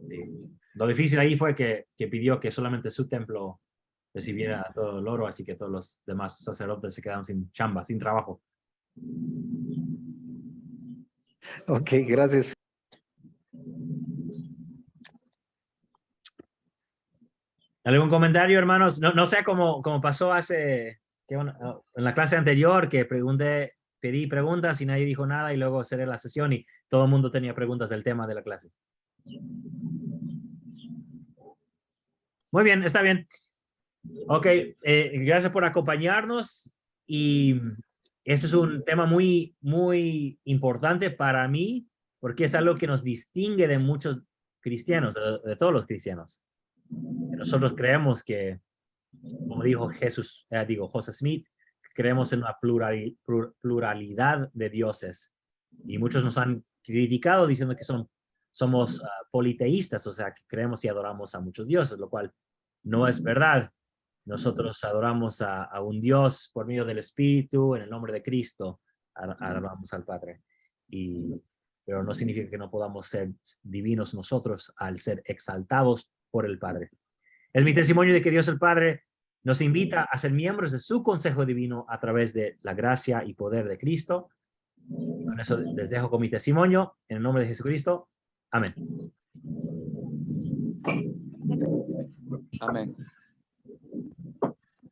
Sí. Lo difícil ahí fue que pidió que solamente su templo recibiera todo el oro, así que todos los demás sacerdotes se quedaron sin chamba, sin trabajo. Ok, gracias. ¿Algún comentario, hermanos? No sé cómo pasó en la clase anterior que pedí preguntas y nadie dijo nada y luego cerré la sesión y todo el mundo tenía preguntas del tema de la clase. Muy bien, está bien. Ok, gracias por acompañarnos y ese es un tema muy, muy importante para mí porque es algo que nos distingue de muchos cristianos, de todos los cristianos. Nosotros creemos que, como dijo José Smith, creemos en una pluralidad de dioses y muchos nos han criticado diciendo que somos politeístas, o sea, que creemos y adoramos a muchos dioses, lo cual no es verdad. Nosotros adoramos a un Dios por medio del Espíritu, en el nombre de Cristo, adoramos al Padre. Pero no significa que no podamos ser divinos nosotros al ser exaltados por el Padre. Es mi testimonio de que Dios el Padre nos invita a ser miembros de su consejo divino a través de la gracia y poder de Cristo. Con eso les dejo con mi testimonio. En el nombre de Jesucristo. Amén. Amén.